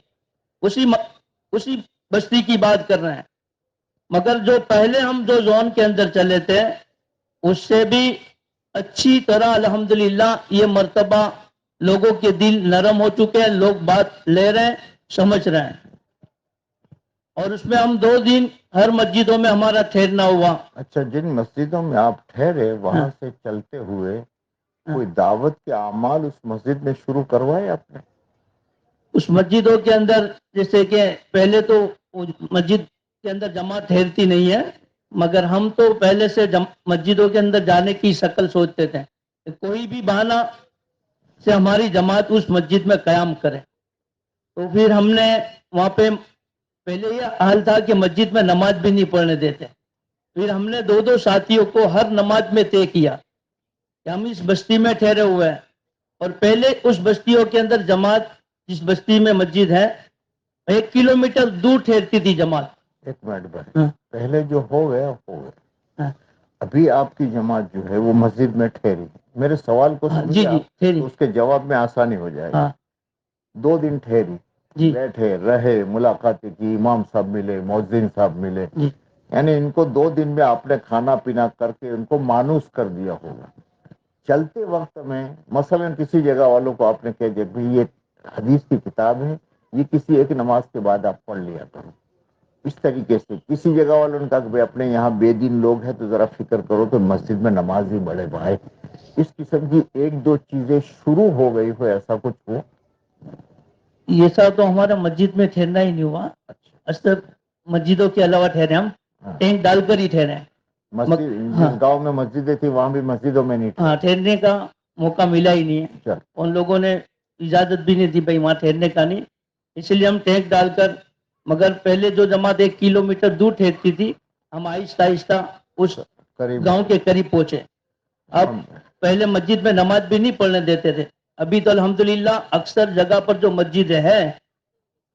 اسی بستی کی بات کر رہے ہیں. مگر جو پہلے ہم جو زون کے اندر چلے تھے اس سے بھی اچھی طرح الحمدللہ یہ مرتبہ لوگوں کے دل نرم ہو چکے ہیں، لوگ بات لے رہے ہیں، سمجھ رہے ہیں. اور اس میں ہم 2 دن ہر مسجدوں میں ہمارا ٹھہرنا ہوا.
اچھا، جن مسجدوں میں آپ ٹھہرے وہاں سے چلتے ہوئے کوئی دعوت کے اعمال اس مسجد میں شروع کروائے آپ نے؟
اس مسجدوں کے اندر جیسے کہ پہلے تو وہ مسجد کے اندر جماعت ٹھہرتی نہیں ہے، مگر ہم تو پہلے سے مسجدوں کے اندر جانے کی شکل سوچتے تھے کہ کوئی بھی بہانہ سے ہماری جماعت اس مسجد میں قیام کرے. تو پھر ہم نے وہاں پہ پہلے یہ حال تھا کہ مسجد میں نماز بھی نہیں پڑھنے دیتے. پھر ہم نے دو ساتھیوں کو ہر نماز میں طے کیا کہ ہم اس بستی میں ٹھہرے ہوئے ہیں، اور پہلے اس بستیوں کے اندر جماعت جس بستی میں مسجد ہے 1 کلومیٹر دور ٹھہرتی تھی جماعت.
ایک منٹ بھائی، پہلے جو ہو گیا ہو گیا، ابھی آپ کی جماعت جو ہے وہ مسجد میں ٹھہری. میرے سوال کو
جی
سمجھے
جی
آپ،
ٹھہری.
تو اس کے جواب میں آسانی ہو جائے گی. 2 دن ٹھہری،
جی
بیٹھے رہے، ملاقاتیں کی، امام صاحب ملے، مؤذن صاحب ملے،
جی
یعنی ان کو 2 دن میں آپ نے کھانا پینا کر کے ان کو مانوس کر دیا ہوگا. چلتے وقت میں مثلا کسی جگہ والوں کو آپ نے کہہ دیا بھائی یہ حدیث کی کتاب ہے، یہ کسی ایک نماز کے بعد آپ پڑھ لیا کرو. اس طریقے سے کسی جگہ والوں نے کہا کہ اپنے یہاں بے دین لوگ ہیں تو ذرا فکر کرو تو مسجد میں نماز ہی بڑھے بھائی. اس قسم کی 1-2 چیزیں شروع ہو گئی ہو، ایسا کچھ ہو؟
ایسا تو ہمارا مسجد میں ٹھہرنا ہی نہیں ہوا. اکثر مسجدوں کے علاوہ ٹھہرے ہم ٹینٹ ڈال کر ہی ٹھہرے.
مسجد جس گاؤں میں مسجدیں تھی وہاں بھی مسجدوں میں نہیں
ہاں ٹھہرنے کا موقع ملا ہی نہیں ہے. ان لوگوں نے اجازت بھی نہیں دی بھائی وہاں ٹھہرنے کا نہیں، اس لیے ہم ٹینٹ ڈال کر. مگر پہلے جو جماعت 1 کلومیٹر دور ٹھہرتی تھی، ہم آہستہ آہستہ اس گاؤں کے قریب پہنچے. اب پہلے مسجد میں نماز بھی نہیں پڑھنے دیتے تھے. ابھی تو الحمدللہ اکثر جگہ پر جو مسجد ہے،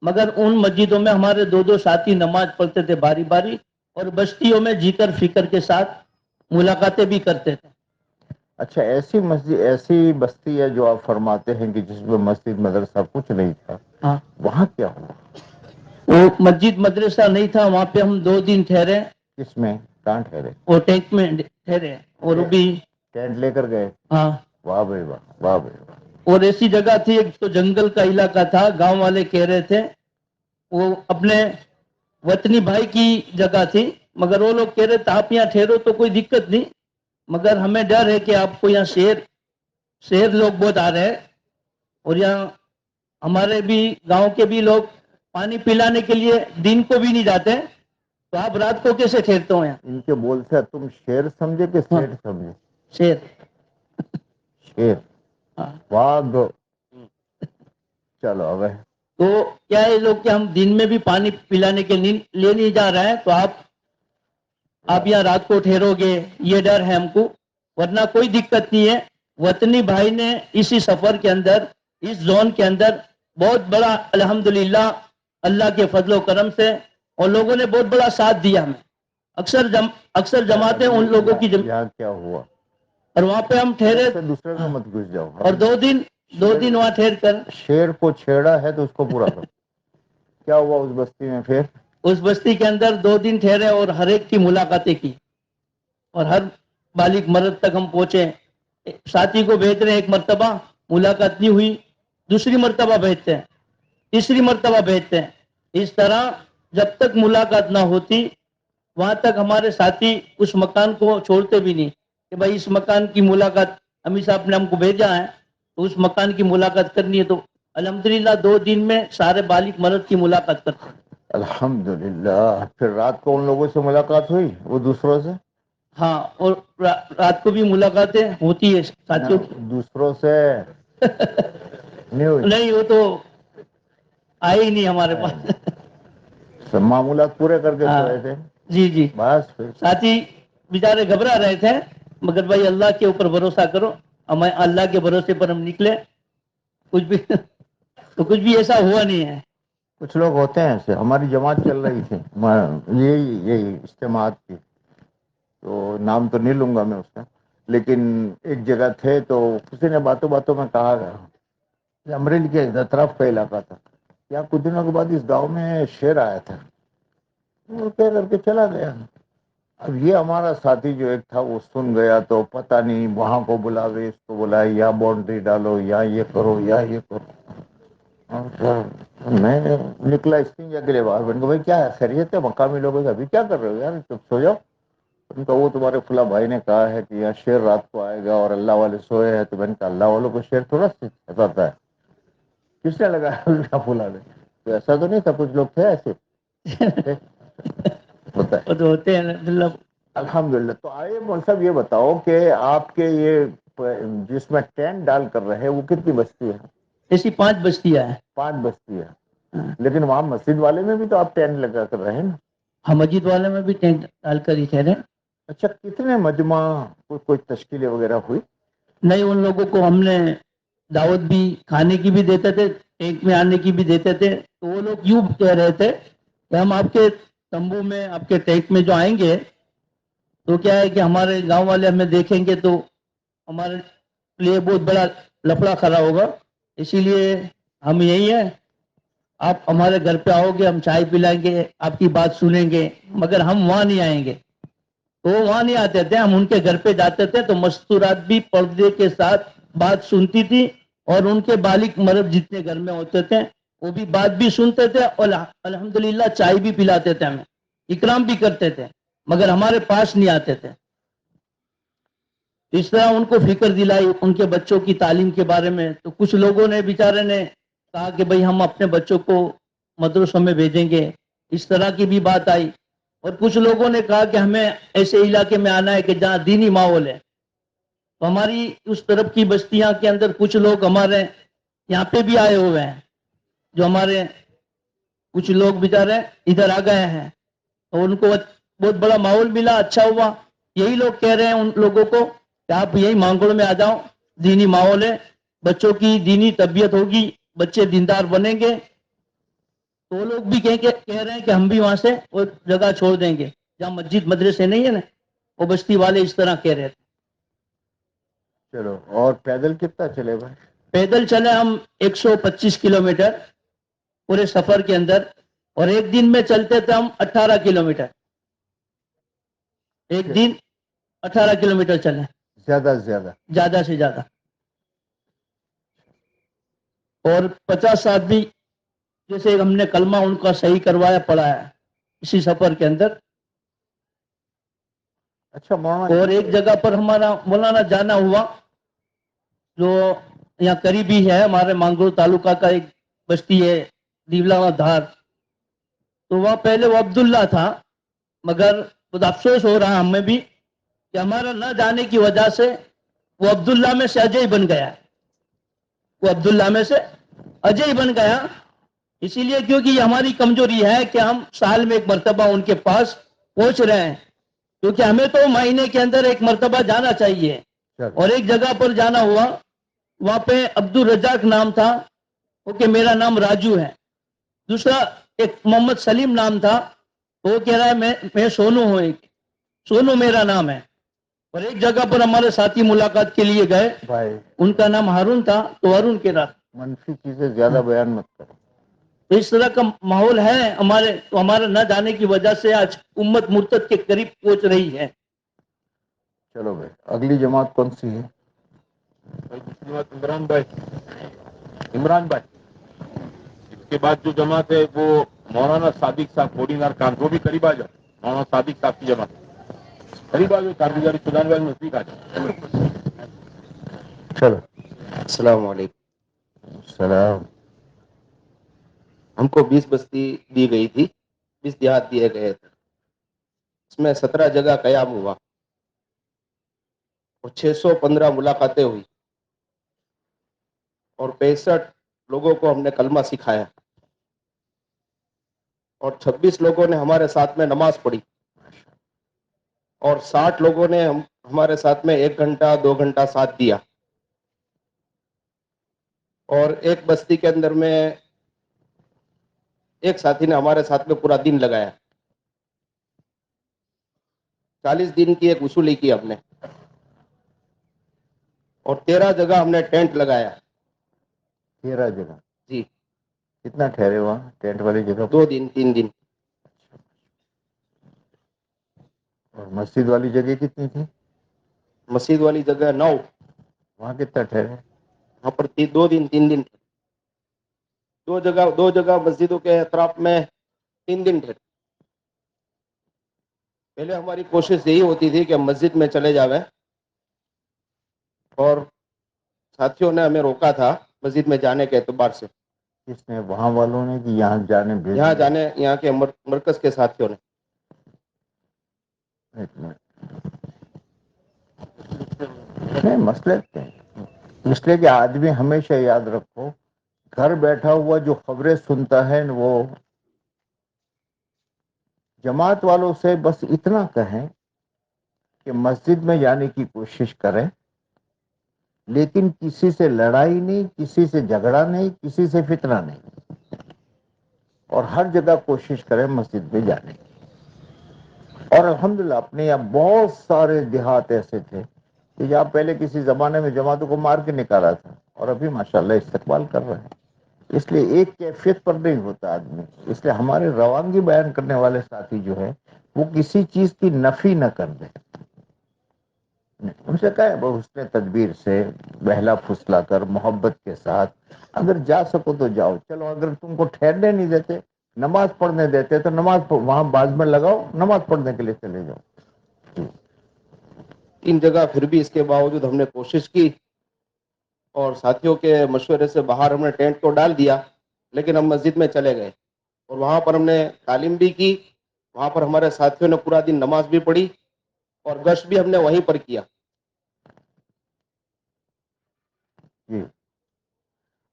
مگر ان مسجدوں میں ہمارے 2 ساتھی نماز پڑھتے تھے باری باری، اور بستیوں میں جی کر فکر کے ساتھ ملاقاتیں بھی کرتے تھے.
اچھا، ایسی مسجد، ایسی بستی ہے جو آپ فرماتے ہیں کہ جس میں مسجد مدرسہ کچھ نہیں تھا،
ہاں
وہاں کیا ہوا؟
وہ مسجد مدرسہ نہیں تھا، وہاں پہ ہم 2 دن ٹھہرے.
کس میں؟ کہاں ٹھہرے؟
وہ ٹینٹ میں ٹھہرے. اور وہ بھی
ٹینٹ لے کر گئے؟
ہاں.
واہ بھائی واہ، واہ بھائی واہ.
اور ایسی جگہ تھی، ایک تو جنگل کا علاقہ تھا. گاؤں والے کہہ رہے تھے وہ اپنے وطنی بھائی کی جگہ تھی، مگر وہ لوگ کہہ رہے تھے آپ یہاں ٹھہرو تو کوئی دقت نہیں، مگر ہمیں ڈر ہے کہ آپ کو یہاں شیر لوگ بہت آ رہے ہیں، اور یہاں ہمارے بھی گاؤں کے بھی لوگ پانی پلانے کے لیے دن کو بھی نہیں جاتے، تو آپ رات کو کیسے ٹھہرتے ہو یہاں؟
ان کے بول سے تم شیر سمجھے کہ سیٹ سمجھے؟
شیر.
شیر.
ہاں.
واہ. چلو اب
تو کیا ہے لوگ کہ ہم دن میں بھی پانی پلانے کے لیے نہیں جا رہے ہیں، تو آپ یہاں رات کو ٹھہرو گے، یہ ڈر ہے ہم کو. ورنہ کوئی دقت نہیں ہے. وطنی بھائی نے اسی سفر کے اندر، اس زون کے اندر بہت بڑا الحمدللہ اللہ کے فضل و کرم سے، اور لوگوں نے بہت بڑا ساتھ دیا ہمیں. اکثر جماعتیں ان لوگوں کی
یہاں کیا ہوا؟
اور وہاں پہ ہم ٹھہرے.
دوسرے کو مت گھس جاؤ.
اور 2 دن وہاں ٹھہر کر
شیر کو چھیڑا ہے تو اس کو پورا کرو. کیا ہوا اس بستی میں پھر؟
اس بستی کے اندر 2 دن ٹھہرے اور ہر ایک کی ملاقاتیں کی، اور ہر بالغ مرد تک ہم پہنچے. ساتھی کو بھیج رہے ہیں، 1 مرتبہ ملاقات نہیں ہوئی، دوسری مرتبہ بھیجتے ہیں، تیسری مرتبہ بھیجتے ہیں. اس طرح جب تک ملاقات نہ ہوتی وہاں تک ہمارے ساتھی اس مکان کو چھوڑتے بھی نہیں کہ بھائی اس مکان کی ملاقات امیر صاحب نے ہم کو بھیجا ہے تو اس مکان کی ملاقات کرنی ہے. تو الحمدللہ 2 دن میں سارے بالغ مرد کی ملاقات کرتے ہیں.
الحمدللہ. پھر رات کو ان لوگوں سے ملاقات ہوئی، وہ دوسروں سے؟
ہاں، اور رات کو بھی ملاقاتیں ہوتی ہے ساتھیوں کی.
دوسروں سے نہیں ہوئی؟
نہیں، وہ تو آئے ہی نہیں ہمارے پاس.
سب معمولات پورے کر کے سوئے تھے.
جی جی.
بس پھر
ساتھی بیچارے گھبرا رہے تھے، مگر بھائی اللہ کے اوپر بھروسہ کرو. ہمیں اللہ کے بھروسے پر ہم نکلے. کچھ بھی ایسا ہوا نہیں ہے.
کچھ لوگ ہوتے ہیں ایسے. ہماری جماعت چل رہی تھی، یہی اجتماعات کی، تو نام تو نہیں لوں گا میں اس کا، لیکن ایک جگہ تھے تو کسی نے باتوں باتوں میں کہا گیا امریل کے طرف کا علاقہ تھا، کیا کچھ دنوں کے بعد اس گاؤں میں شیر آیا تھا. وہ کہہ کر کے چلا گیا. اب یہ ہمارا ساتھی جو ایک تھا وہ سن گیا تو پتہ نہیں وہاں کو بلاوے، اس کو بلائے، یا باؤنڈری ڈالو، یا یہ کرو، یا یہ کرو. میں نکلا استنجا کے لیے باہر. میں نے کہا بھائی کیا ہے، خیریت ہے؟ مقامی لوگوں سے ابھی کیا کر رہے ہو یار، چپ سو جاؤ. ان کا وہ تمہارے فلاں بھائی نے کہا ہے کہ یہاں شیر رات کو آئے گا اور اللہ والے سوئے ہیں. تو میں نے کہا اللہ والوں کو شیر تھوڑا ستاتا ہے، کس نے لگایا الٹا پھولا نے؟ تو ایسا تو نہیں تھا، کچھ لوگ تھے ایسے. ہوتا ہے
وہ تو ہوتے ہیں مطلب.
الحمدللہ. تو آئے مول صاحب یہ بتاؤ کہ آپ کے یہ جس میں ٹینٹ ڈال کر رہے وہ کتنی بستی ہے؟
ایسی 5 بستیاں ہیں.
5 بستی ہے.
ہاں.
لیکن وہاں مسجد والے میں بھی تو آپ ٹینٹ لگا کر رہے ہیں نا؟
ہم مسجد والے میں بھی ٹینٹ ڈال کر ہی ٹھہرے.
اچھا کتنے مجمع کوئی تشکیلیں وغیرہ ہوئی؟
نہیں, ان لوگوں کو ہم نے دعوت بھی کھانے کی بھی دیتے تھے, ٹینٹ میں آنے کی بھی دیتے تھے. تو وہ لوگ یوں کہہ رہے تھے کہ ہم آپ کے تمبو میں, آپ کے ٹینٹ میں جو آئیں گے تو کیا ہے کہ ہمارے گاؤں والے ہمیں دیکھیں گے تو ہمارے لیے بہت بڑا لفڑا کھڑا ہوگا. اسی لیے ہم یہی ہیں, آپ ہمارے گھر پہ آؤ گے, ہم چائے پلائیں گے, آپ کی بات سنیں گے, مگر ہم وہاں نہیں آئیں گے. تو وہ وہاں نہیں آتے تھے, ہم ان کے گھر پہ جاتے تھے تو مستورات بھی پردے کے ساتھ بات سنتی تھی, اور ان کے بالغ مرد جتنے گھر میں ہوتے تھے وہ بھی بات بھی سنتے تھے, اور الحمدللہ چائے بھی پلاتے تھے, ہمیں اکرام بھی کرتے تھے, مگر ہمارے پاس نہیں آتے تھے. اس طرح ان کو فکر دلائی ان کے بچوں کی تعلیم کے بارے میں. تو کچھ لوگوں نے بیچارے نے کہا کہ بھئی ہم اپنے بچوں کو مدرسوں میں بھیجیں گے, اس طرح کی بھی بات آئی. اور کچھ لوگوں نے کہا کہ ہمیں ایسے علاقے میں آنا ہے کہ جہاں دینی ماحول ہے. تو ہماری اس طرف کی بستیاں کے اندر کچھ لوگ ہمارے یہاں پہ بھی آئے ہوئے ہیں, جو ہمارے کچھ لوگ بیچارے ادھر آ گئے ہیں, اور ان کو بہت بڑا ماحول ملا, اچھا ہوا. یہی لوگ کہہ رہے ہیں ان لوگوں کو کہ آپ یہی مانگڑ میں آ جاؤ, دینی ماحول ہے, بچوں کی دینی تربیت ہوگی, بچے دیندار بنیں گے. تو وہ لوگ بھی کہہ رہے ہیں کہ ہم بھی وہاں سے وہ جگہ چھوڑ دیں گے جہاں مسجد مدرسے نہیں ہے نا, وہ بستی والے اس طرح کہہ رہے تھے.
چلو, اور پیدل کتنا چلے بھائی؟
پیدل چلے ہم 125 کلومیٹر پورے سفر کے اندر, اور ایک دن میں چلتے تھے ہم 18 کلومیٹر. ایک دن 18 کلومیٹر چلے,
زیادہ سے زیادہ.
زیادہ سے زیادہ. اور 50 آدمی جیسے ہم نے کلمہ ان کا صحیح کروایا, پڑھایا اسی سفر کے اندر.
اچھا مولانا
اور ایک جگہ پر ہمارا مولانا جانا ہوا جو یہاں قریبی ہے, ہمارے مانگرو تعلقہ کا ایک بستی ہے دیولاوا دھار. تو وہاں پہلے وہ عبداللہ تھا, مگر خود افسوس ہو رہا ہمیں بھی کہ ہمارا نہ جانے کی وجہ سے وہ عبداللہ میں سے اجے بن گیا. وہ عبداللہ میں سے اجے بن گیا, اسی لیے کیونکہ یہ ہماری کمزوری ہے کہ ہم سال میں ایک مرتبہ ان کے پاس پہنچ رہے ہیں, کیونکہ ہمیں تو مہینے کے اندر ایک مرتبہ جانا چاہیے. اور ایک جگہ پر جانا ہوا, وہاں پہ عبد الرزاق نام تھا, کہ میرا نام راجو ہے. دوسرا ایک محمد سلیم نام تھا, وہ کہہ رہا ہے میں سونو ہوں, ایک سونو میرا نام ہے. اور ایک جگہ پر ہمارے ساتھی ملاقات کے لیے گئے,
بھائی
ان کا نام ہارون تھا, تو ہارون کے رات
منفی چیزیں زیادہ بیان مت کرو.
تو اس طرح کا ماحول ہے ہمارے, تو ہمارے نہ جانے کی وجہ سے آج امت مرتد کے قریب پہنچ رہی ہے.
چلو بھائی, اگلی جماعت کون سی ہے؟
عمران بھائی, عمران بھائی. اس کے بعد جو جماعت ہے وہ مولانا صادق صاحب کوڈینار کام, وہ بھی قریب آ جاؤ. مولانا صادق صاحب کی جماعت قریب آ جاؤ, کارگزاری سودان بھائی نزدیک آ جاؤ.
چلو.
السلام علیکم.
السلام.
ہم کو 20 بستی دی گئی تھی, 20 دیہات دیے گئے تھے. اس میں 17 جگہ قیام ہوا اور 615 ملاقاتیں ہوئی, اور 65 لوگوں کو ہم نے کلمہ سکھایا, اور 26 لوگوں نے ہمارے ساتھ میں نماز پڑھی, اور 60 لوگوں نے ہمارے ساتھ میں 1 گھنٹہ 2 گھنٹہ ساتھ دیا. اور ایک بستی کے اندر میں ایک ساتھی نے ہمارے ساتھ میں پورا دن لگایا. 40 دن کی ایک وصولی کی ہم نے, اور 13 جگہ ہم نے ٹینٹ لگایا.
13 جگہ.
جی.
کتنا ٹھہرے وہاں ٹینٹ والی جگہ؟
2 دن 3 دن.
اور مسجد والی جگہ کتنی تھی؟
مسجد والی جگہ 9.
وہاں کتنا ٹھہرے؟
وہاں پر 2 دن 3 دن. 2 جگہ مسجدوں کے اطراف میں 3 دن ٹھہرے. پہلے ہماری کوشش یہی ہوتی تھی کہ ہم مسجد میں چلے جاویں, اور ساتھیوں نے ہمیں روکا تھا مسجد میں جانے کے اعتبار سے,
کس نے؟ وہاں والوں نے کہ یہاں جانے بھیج
یہاں
دیا؟
جانے یہاں کے مرکز کے ساتھیوں نے.
ایک منٹ. نہیں مسئلے تھے، اس لیے کہ آدمی ہمیشہ یاد رکھو، گھر بیٹھا ہوا جو خبریں سنتا ہے وہ جماعت والوں سے بس اتنا کہیں کہ مسجد میں جانے کی کوشش کریں، لیکن کسی سے لڑائی نہیں، کسی سے جھگڑا نہیں، کسی سے فتنہ نہیں، اور ہر جگہ کوشش کریں مسجد میں جانے کی. اور الحمدللہ اپنے یہاں بہت سارے دیہات ایسے تھے کہ جہاں پہلے کسی زمانے میں جماعتوں کو مار کے نکالا تھا، اور ابھی ماشاءاللہ استقبال کر رہے ہیں. اس لیے ایک کیفیت پر نہیں ہوتا آدمی. اس لیے ہمارے روانگی بیان کرنے والے ساتھی جو ہے وہ کسی چیز کی نفی نہ کر دیں. ان سے کہے وہ حسن تدبیر سے بہلا پھسلا کر محبت کے ساتھ اگر جا سکو تو جاؤ. چلو اگر تم کو ٹھہرنے نہیں دیتے، نماز پڑھنے دیتے تو نماز وہاں باز میں لگاؤ، نماز پڑھنے کے لیے چلے جاؤ.
3 جگہ پھر بھی اس کے باوجود ہم نے کوشش کی اور ساتھیوں کے مشورے سے باہر ہم نے ٹینٹ کو ڈال دیا، لیکن ہم مسجد میں چلے گئے اور وہاں پر ہم نے تعلیم بھی کی. وہاں پر ہمارے ساتھیوں نے پورا دن نماز بھی پڑھی اور گشت بھی ہم نے وہیں پر کیا.
جی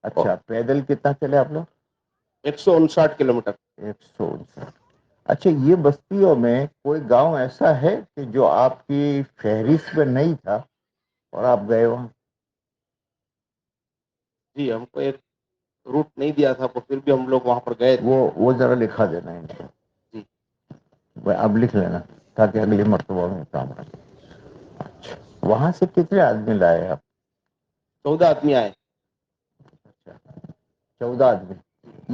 اچھا. پیدل کتنا چلے آپ لوگ؟
159 کلومیٹر.
159. اچھا یہ بستیوں میں کوئی گاؤں ایسا ہے کہ جو آپ کی فہرست میں نہیں تھا اور آپ گئے وہاں؟
جی ہم کو ایک روٹ نہیں دیا تھا، تو پھر بھی ہم لوگ وہاں پر گئے تھے.
وہ ذرا لکھا دینا ان کو.
جی
اب لکھ لینا تاکہ اگلی مرتبہ میں کام آئے. اچھا وہاں سے کتنے آدمی لائے آپ؟
14 آدمی آئے.
اچھا 14 آدمی.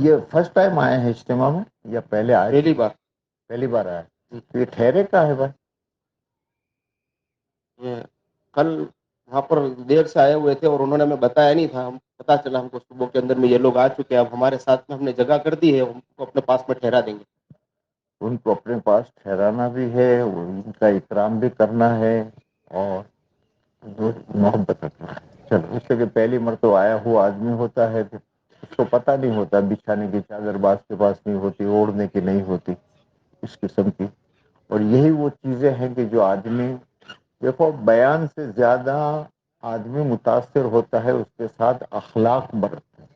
یہ فرسٹ ٹائم آئے ہیں اجتماع میں یا پہلے آئے تھے؟
پہلی بار.
پہلی بار آئے.
جی.
تو یہ ٹھہرے کا ہے بھائی؟
یہ کل وہاں پر دیر سے آئے ہوئے تھے اور انہوں نے ہمیں بتایا نہیں تھا. ہم پتا چلا ہم کو صبح کے اندر میں یہ لوگ آ چکے ہیں. اب ہمارے ساتھ میں ہم نے جگہ کر دی ہے، ان کو اپنے پاس میں ٹھہرا دیں گے.
ان کو اپنے پاس ٹھہرانا بھی ہے، ان کا احترام بھی کرنا ہے اور محبت رکھنا ہے. چلو اس سے کہ پہلی مرتبہ آیا ہوا آدمی ہوتا ہے تو اس کو پتہ نہیں ہوتا بچھانے کی چادر باز کے پاس نہیں ہوتی، اوڑھنے کی نہیں ہوتی، اس قسم کی. اور یہی وہ چیزیں ہیں کہ جو آدمی دیکھو بیان سے زیادہ آدمی متاثر ہوتا ہے اس کے ساتھ اخلاق برتتے ہیں.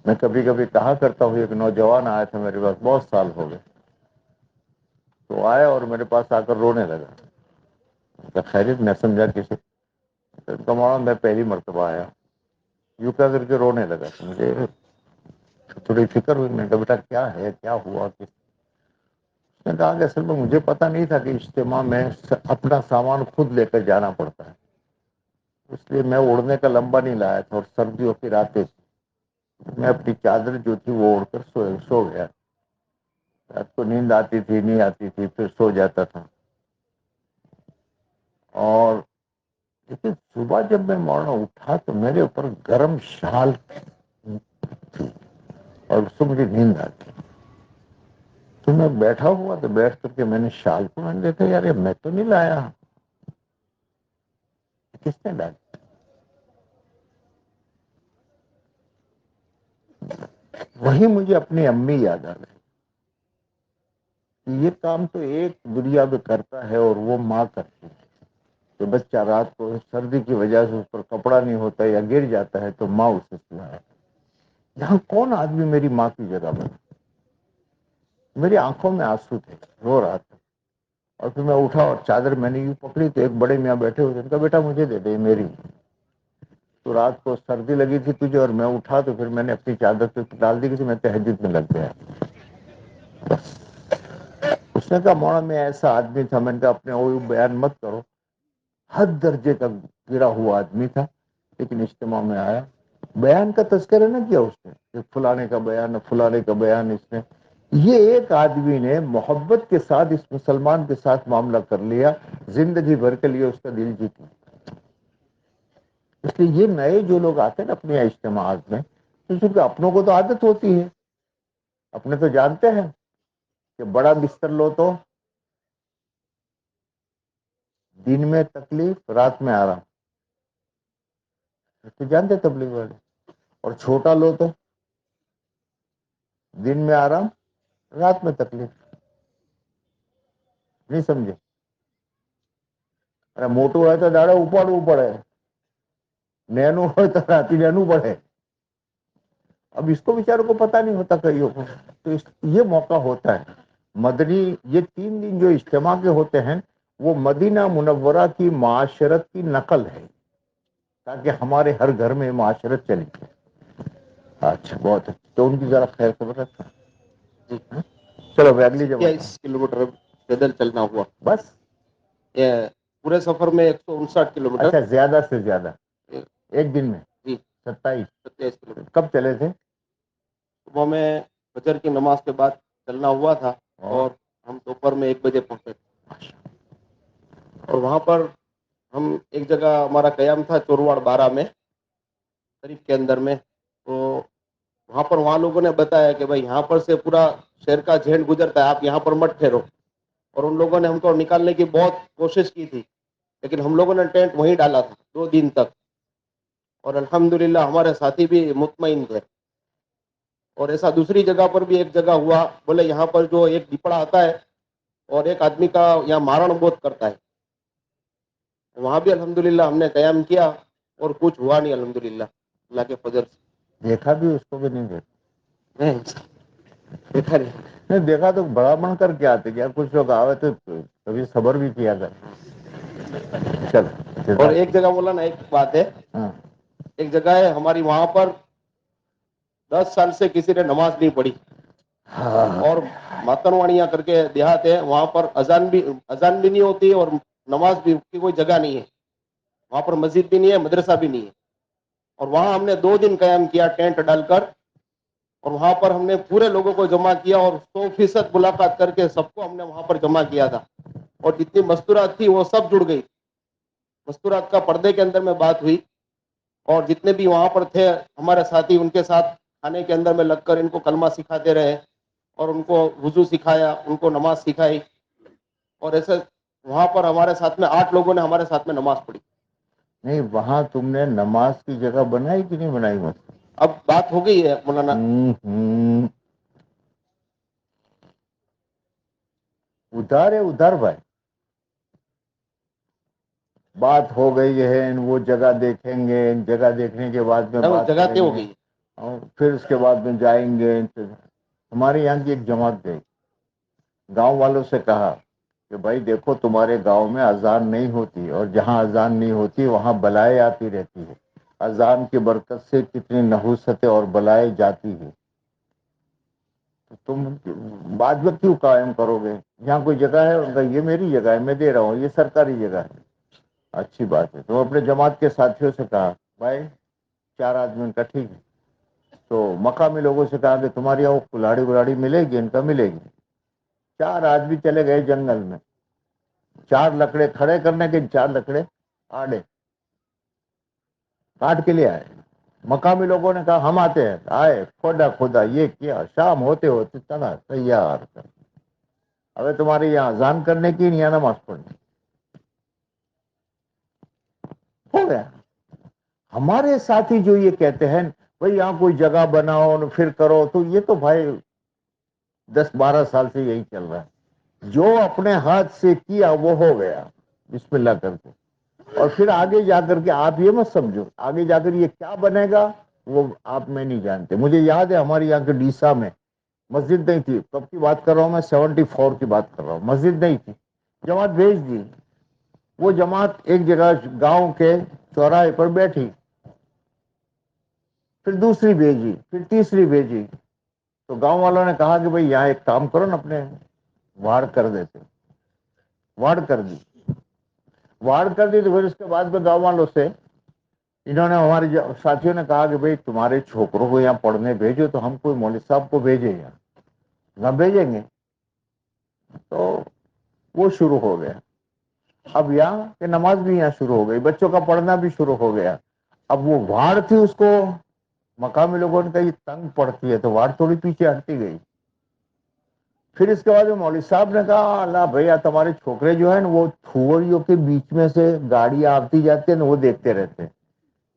میں کبھی کبھی کہا کرتا ہوں، ایک نوجوان آیا تھا میرے پاس، بہت سال ہو گئے، تو آیا اور میرے پاس آ کر رونے لگا. خیریت؟ میں سمجھا کسی کمانا میں پہلی مرتبہ آیا. یوں کہہ کر کے رونے لگا. مجھے تھوڑی فکر ہوئی. میں نے کہا بیٹا کیا ہے، کیا ہوا؟ اس نے کہا کہ اصل میں مجھے پتا نہیں تھا کہ اجتماع میں اپنا سامان خود لے کر جانا پڑتا ہے، اس لیے میں اڑنے کا لمبا نہیں لایا تھا اور سردیوں کی راتیں تھی. میں اپنی چادر جو تھی وہ اوڑھ کر سو گیا. رات کو نیند آتی تھی نہیں آتی تھی، پھر سو جاتا تھا. اور لیکن صبح جب میں موڑا اٹھا تو میرے اوپر گرم شال تھی اور اس سے مجھے نیند آتی. تو میں بیٹھا ہوا تو بیٹھ کر کے میں نے شال کو میں نے دیکھا یار یہ میں تو نہیں لایا، کس نے لایا؟ وہی مجھے اپنی امی یاد آ گئی. یہ کام تو ایک دنیا میں کرتا ہے اور وہ ماں کرتی ہے. کہ بچہ رات کو سردی کی وجہ سے اس پر کپڑا نہیں ہوتا یا گر جاتا ہے تو ماں اسے سلایا. یہاں کون آدمی میری ماں کی جگہ بنا؟ میری آنکھوں میں آنسو تھے، رو رہا تھا. اور پھر میں اٹھا اور چادر میں نے یوں پکڑی تو ایک بڑے میاں بیٹھے ہوئے تھے. کہا بیٹا مجھے دے دے میری. تو رات کو سردی لگی تھی تجھے اور میں اٹھا تو پھر میں نے اپنی چادر پہ ڈال دی کہ میں تہجد میں لگ گیا. بس اس نے کہا مولانا میں ایسا آدمی تھا. میں نے کہا اپنے وہ بیان مت کرو. حد درجے کا گرا ہوا آدمی تھا، لیکن اجتماع میں آیا. بیان کا تذکرہ نہ کیا اس نے کہ فلانے کا بیان فلانے کا بیان. اس نے یہ ایک آدمی نے محبت کے ساتھ اس مسلمان کے ساتھ معاملہ کر لیا، زندگی بھر کے لیے اس کا دل جیت لیا. اس لیے یہ نئے جو لوگ آتے ہیں نا اپنے اجتماعات میں، کیونکہ اپنوں کو تو عادت ہوتی ہے، اپنے تو جانتے ہیں کہ بڑا بستر لو تو دن میں تکلیف رات میں آرام. تو جانتے تبلیغ والے اور چھوٹا لو تو دن میں آرام رات میں تکلیف. نہیں سمجھے؟ ارے موٹو ہے تو داڑا اپاڑવું પડે, نینو હોય તો રાતી نینو پڑے. اب اس کو بیچاروں کو پتا نہیں ہوتا کئیوں کو. تو یہ موقع ہوتا ہے مدنی. یہ 3 دن جو اجتماع کے ہوتے ہیں وہ مدینہ منورہ کی معاشرت کی نقل ہے تاکہ ہمارے ہر گھر میں معاشرت چلی جائے. اچھا بہت اچھا. تو ان کی ذرا خیر خبر رکھنا.
جی.
چلو میں اگلی جگہ
27 کلومیٹر پیدل چلنا ہوا.
بس.
یہ پورے سفر میں 159 کلومیٹر.
اچھا زیادہ سے زیادہ ایک دن میں.
جی
27
کلومیٹر.
کب چلے تھے؟
صبح میں فجر کی نماز کے بعد چلنا ہوا تھا اور ہم دوپہر میں 1 بجے پہنچے تھے. اور وہاں پر ہم ایک جگہ ہمارا قیام تھا چورواڑ 12 میں شریف کے اندر میں. تو وہاں پر وہاں لوگوں نے بتایا کہ بھائی یہاں پر سے پورا شہر کا جھینڈ گزرتا ہے, آپ یہاں پر مت ٹھہرو. اور ان لوگوں نے ہم کو نکالنے کی بہت کوشش کی تھی لیکن ہم لوگوں نے ٹینٹ وہیں ڈالا تھا 2 دن تک. اور الحمدللہ ہمارے ساتھی بھی مطمئن تھے. اور ایسا دوسری جگہ پر بھی ایک جگہ ہوا, بولے یہاں پر جو ایک دیپڑا آتا ہے اور ایک آدمی کا یہاں مارن بہت کرتا ہے. وہاں بھی الحمدللہ ہم نے قیام کیا اور کچھ ہوا نہیں الحمدللہ اللہ کے فضل سے.
دیکھا بھی اس کو بھی نہیں دیکھا.
نہیں دیکھا نہیں.
نہیں دیکھا تو بڑا بن کر کے آتے کیا. کچھ لوگ آئے تو کبھی صبر بھی کیا کر. چل.
اور ایک جگہ بولا نا, ایک بات ہے,
ہاں
ایک جگہ ہے ہماری وہاں پر 10 سال سے کسی نے نماز نہیں پڑھی. اور ماتنواڑیاں کر کے دیہات ہے, وہاں پر اذان بھی نہیں ہوتی اور نماز بھی کی کوئی جگہ نہیں ہے. وہاں پر مسجد بھی نہیں ہے, مدرسہ بھی نہیں ہے. اور وہاں ہم نے 2 دن قیام کیا ٹینٹ ڈال کر. اور وہاں پر ہم نے پورے لوگوں کو جمع کیا اور 100% ملاقات کر کے سب کو ہم نے وہاں پر جمع کیا تھا. اور جتنی مستورات تھی وہ سب جڑ گئی. مستورات کا پردے کے اندر میں بات ہوئی اور جتنے بھی وہاں پر تھے ہمارے ساتھی ان کے ساتھ کھانے کے اندر میں لگ کر ان کو کلمہ سکھاتے رہے اور ان کو وضو سکھایا, ان کو نماز سکھائی. اور ایسے وہاں پر ہمارے ساتھ میں 8 لوگوں نے ہمارے ساتھ میں نماز پڑھی.
نہیں وہاں تم نے نماز کی جگہ بنائی کہ نہیں بنائی؟ مت
اب بات ہو گئی ہے مولانا.
ادھر ہے ادھر بھائی. بات ہو گئی ہے, وہ جگہ دیکھیں گے, جگہ دیکھنے کے بعد میں بات
جگہ
کریں
تے ہو
گے
گئی.
اور پھر اس کے بعد میں جائیں گے. ہمارے یہاں کی ایک جماعت گئی, گاؤں والوں سے کہا کہ بھائی دیکھو تمہارے گاؤں میں اذان نہیں ہوتی اور جہاں اذان نہیں ہوتی وہاں بلائیں آتی رہتی ہے. اذان کی برکت سے کتنی نحوستیں اور بلائیں جاتی ہے. تم بعد میں کیوں قائم کرو گے؟ یہاں کوئی جگہ ہے؟ ان کا یہ میری جگہ ہے, میں دے رہا ہوں, یہ سرکاری جگہ ہے. اچھی بات ہے. تو اپنے جماعت کے ساتھیوں سے کہا بھائی 4 آدمی کا ٹھیک ہے. تو مقامی لوگوں سے کہا کہ تمہاری یہاں کلاڑی ولاڑی ملے گی؟ ان کا ملے گی. 4 آدمی چلے گئے جنگل میں, 4 لکڑے کھڑے کرنے کے, 4 لکڑے آڑے کاٹ کے لیے آئے. مقامی لوگوں نے کہا ہم آتے ہیں. آئے, کھودا یہ کیا, شام ہوتے ہوتے چلا تیار کر. ابے تمہارے یہاں اذان کرنے کی نہیں, نماز پڑھنے ہو گیا. ہمارے ساتھی جو یہ کہتے ہیں بھئی یہاں کوئی جگہ بناؤ پھر کرو, تو یہ تو بھائی 10-12 سال سے یہی چل رہا ہے. جو اپنے ہاتھ سے کیا وہ ہو گیا بسم اللہ کر کے. اور پھر آگے جا کر کے آپ یہ مت سمجھو آگے جا کر یہ کیا بنے گا وہ آپ میں نہیں جانتے. مجھے یاد ہے ہمارے یہاں کے ڈیسا میں مسجد نہیں تھی. کب کی بات کر رہا ہوں میں؟ 74 کی بات کر رہا ہوں. مسجد نہیں تھی, جماعت بھیج دی. وہ جماعت ایک جگہ گاؤں کے چوراہے پر بیٹھی, پھر دوسری بھیجی, پھر تیسری بھیجی. تو گاؤں والوں نے کہا کہ بھئی یہاں ایک کام کرو نا, اپنے واڑ کر دیتے. واڑ کر دی. واڑ کر دی تو پھر اس کے بعد میں گاؤں والوں سے انہوں نے, ہمارے ساتھیوں نے کہا کہ بھئی تمہارے چھوکروں کو یہاں پڑھنے بھیجو, تو ہم کوئی مولوی صاحب کو بھیجیں یہاں نہ بھیجیں گے. تو وہ شروع ہو گیا. اب یہاں کہ نماز بھی یہاں شروع ہو گئی, بچوں کا پڑھنا بھی شروع ہو گیا. اب وہ واڑ تھی, اس کو مقامی لوگوں نے کہا یہ تنگ پڑتی ہے, تو واڑ تھوڑی پیچھے ہٹتی گئی. پھر اس کے بعد مولوی صاحب نے کہا اللہ بھیا تمہارے چھوکرے جو ہیں نا وہ تھوڑیوں کے بیچ میں سے گاڑیاں آتی جاتی ہیں نا وہ دیکھتے رہتے ہیں,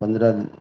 15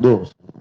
2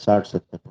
60-70।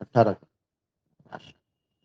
18।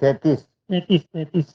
33?
33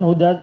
14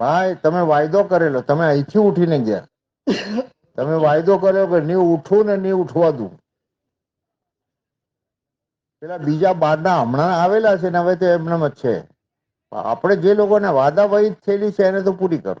ભાઈ તમે વાયદો કરેલો, તમે અહીંથી ઉઠીને ગયા. તમે વાયદો કર્યો કે નહીં ઉઠું ને નહીં ઉઠવા દઉં. પેલા બીજા બારના હમણાં આવેલા છે ને હવે તો એમનેમ જ છે. આપણે જે લોકોને વાદાવાહી થયેલી છે એને તો પૂરી કરો.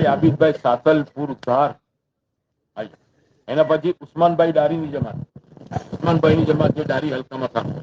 ભાઈ આબિદભાઈ સાતલપુર ધાર આઈ. એના પછી ઉસ્માનભાઈ ડારીની જમાત. ઉસ્માનભાઈની જમાત જે ડારી હલકામાં કામ કરે.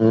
2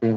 3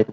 1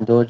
2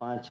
5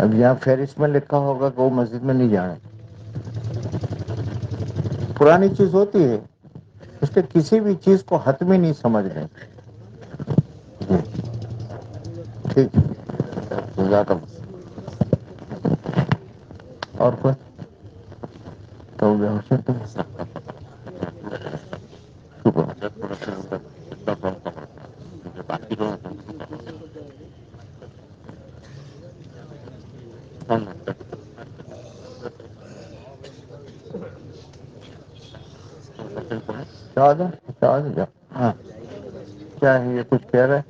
اب یہاں فہرست میں لکھا ہوگا کہ وہ مسجد میں نہیں جانا. پرانی چیز ہوتی ہے اس کے کسی بھی چیز کو حتمی نہیں سمجھ رہے. ٹھیک ہے جزاک اللہ. اور کوئی تو ہو گیا حسین تو ہاں کیا ہے یہ کچھ کہہ رہے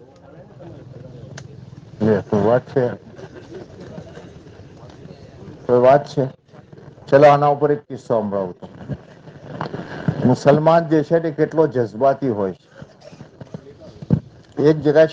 یہ تو بات ہے کوئی بات ہے. چلو આના ઉપર એક કિસ્સો સંભળાવું. મુસલમાન જે છે ને કેટલો જજ્બાતી હોય છે. એક જગ્યાએ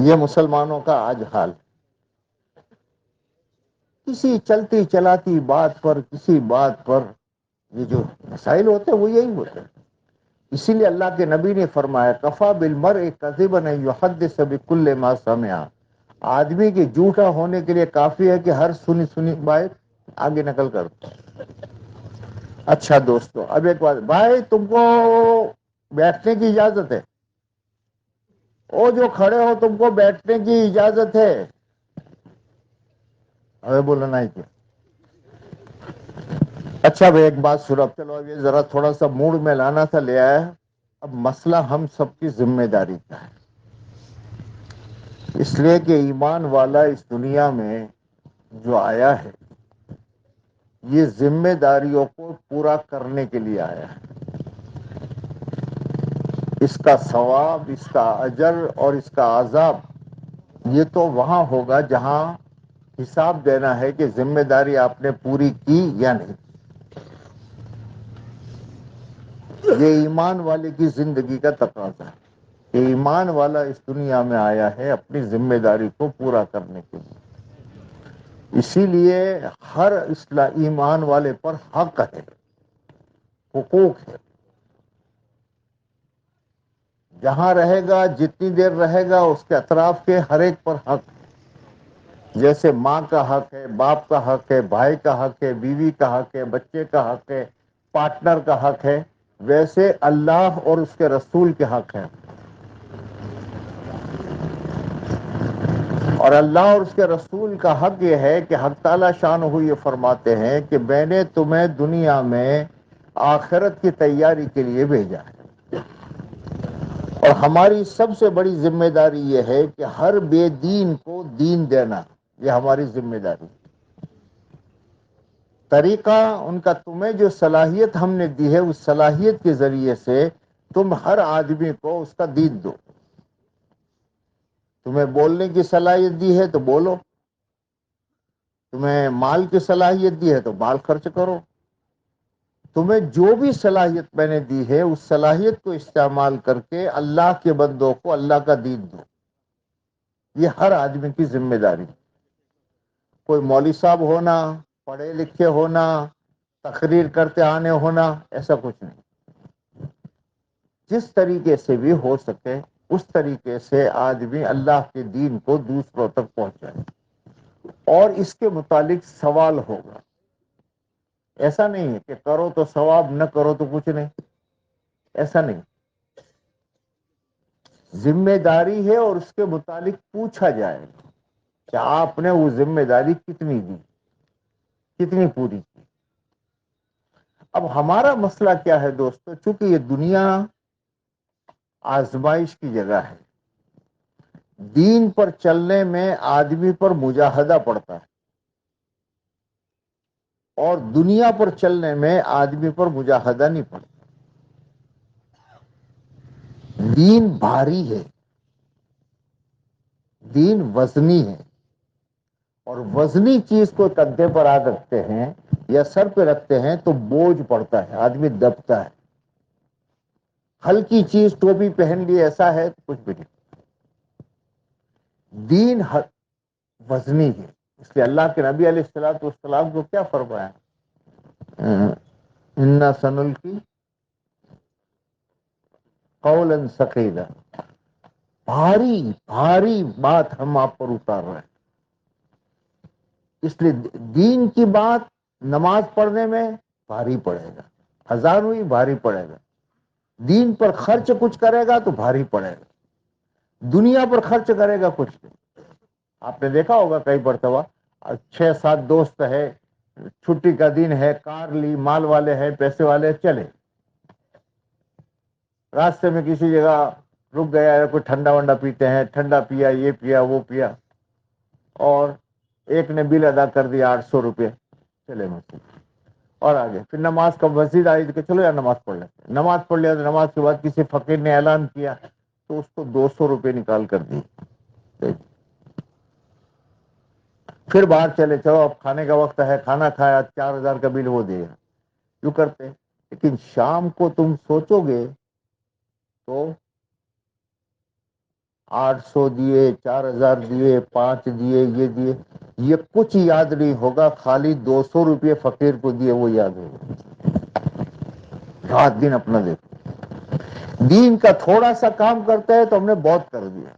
یہ مسلمانوں کا آج حال. کسی چلتی چلاتی بات پر کسی بات پر یہ جو مسائل ہوتے ہیں وہ یہی ہوتے ہیں. اسی لیے اللہ کے نبی نے فرمایا کفا بالمرء کذبا ان یحدث بکل ما سمع. آدمی کے جھوٹا ہونے کے لیے کافی ہے کہ ہر سنی سنی بات آگے نقل کر. اچھا دوستو اب ایک بات بھائی تم کو بیٹھنے کی اجازت ہے. وہ جو کھڑے ہو تم کو بیٹھنے کی اجازت ہے. ابھی بولنا نہیں کیا. اچھا بھائی ایک بات سنو چلو اب یہ ذرا تھوڑا سا موڈ میں لانا تھا لے آیا. اب مسئلہ ہم سب کی ذمہ داری کا ہے. اس لیے کہ ایمان والا اس دنیا میں جو آیا ہے یہ ذمہ داریوں کو پورا کرنے کے لیے آیا ہے. اس کا ثواب اس کا اجر اور اس کا عذاب یہ تو وہاں ہوگا جہاں حساب دینا ہے کہ ذمہ داری آپ نے پوری کی یا نہیں. یہ ایمان والے کی زندگی کا تقاضا ہے کہ ایمان والا اس دنیا میں آیا ہے اپنی ذمہ داری کو پورا کرنے کے لیے. اسی لیے ہر ایمان والے پر حق ہے حقوق ہے. جہاں رہے گا جتنی دیر رہے گا اس کے اطراف کے ہر ایک پر حق ہے. جیسے ماں کا حق ہے باپ کا حق ہے بھائی کا حق ہے بیوی کا حق ہے بچے کا حق ہے پارٹنر کا حق ہے ویسے اللہ اور اس کے رسول کے حق ہے. اور اللہ اور اس کے رسول کا حق یہ ہے کہ حق تعالی شان ہو یہ فرماتے ہیں کہ میں نے تمہیں دنیا میں آخرت کی تیاری کے لیے بھیجا ہے. اور ہماری سب سے بڑی ذمہ داری یہ ہے کہ ہر بے دین کو دین دینا یہ ہماری ذمہ داری. طریقہ ان کا تمہیں جو صلاحیت ہم نے دی ہے اس صلاحیت کے ذریعے سے تم ہر آدمی کو اس کا دین دو. تمہیں بولنے کی صلاحیت دی ہے تو بولو, تمہیں مال کی صلاحیت دی ہے تو مال خرچ کرو, تمہیں جو بھی صلاحیت میں نے دی ہے اس صلاحیت کو استعمال کر کے اللہ کے بندوں کو اللہ کا دین دو. یہ ہر آدمی کی ذمہ داری. کوئی مولوی صاحب ہونا, پڑھے لکھے ہونا, تقریر کرتے آنے ہونا, ایسا کچھ نہیں. جس طریقے سے بھی ہو سکے اس طریقے سے آدمی اللہ کے دین کو دوسروں تک پہنچائے, اور اس کے متعلق سوال ہوگا. ایسا نہیں ہے کہ کرو تو ثواب, نہ کرو تو کچھ نہیں, ایسا نہیں. ذمہ داری ہے اور اس کے متعلق پوچھا جائے کہ آپ نے وہ ذمہ داری کتنی دی, کتنی پوری کی. اب ہمارا مسئلہ کیا ہے دوستو, چونکہ یہ دنیا آزمائش کی جگہ ہے, دین پر چلنے میں آدمی پر مجاہدہ پڑتا ہے, اور دنیا پر چلنے میں آدمی پر مجاہدہ نہیں پڑتا. دین بھاری ہے, دین وزنی ہے, اور وزنی چیز کو کندھے پر آ رکھتے ہیں یا سر پہ رکھتے ہیں تو بوجھ پڑتا ہے, آدمی دبتا ہے. ہلکی چیز ٹوپی پہن لی ایسا ہے تو کچھ بھی نہیں. دین وزنی ہے. اس لیے اللہ کے نبی علیہ الصلوۃ والسلام کو کیا فرمایا, انا سنلقی قولا ثقیلا, بھاری بھاری بات ہم آپ پر اتار رہے ہیں. اس لیے دین کی بات نماز پڑھنے میں بھاری پڑے گا, ہزار ہوئی بھاری پڑے گا. دین پر خرچ کچھ کرے گا تو بھاری پڑے گا, دنیا پر خرچ کرے گا کچھ نہیں. آپ نے دیکھا ہوگا کئی مرتبہ 6-7 دوست ہے, چھٹی کا دن ہے, کار لی, مال والے ہیں, پیسے والے, چلے راستے میں کسی جگہ رک گیا ہے, کوئی ٹھنڈا ونڈا پیتے ہیں, ٹھنڈا پیا, یہ پیا, وہ پیا, اور ایک نے بل ادا کر دیا 800 روپے, چلے مسجد اور آگے. پھر نماز کا مسجد آئی کہ چلو یار نماز پڑھ لیتے ہیں, نماز پڑھ لیا. تو نماز کے بعد کسی فقیر نے اعلان کیا تو اس کو 200 روپے نکال کر دی. پھر باہر چلے, چلو اب کھانے کا وقت ہے, کھانا کھایا, 4000 کا بل وہ دے گا. یوں کرتے. لیکن شام کو تم سوچو گے تو 800 دیے, 4000 دیے, 5 دیے, یہ دیے, یہ کچھ یاد نہیں ہوگا. خالی 200 روپے فقیر کو دیے وہ یاد ہوگا. رات دن اپنا دیکھو. دین کا تھوڑا سا کام کرتے ہیں تو ہم نے بہت کر دیا.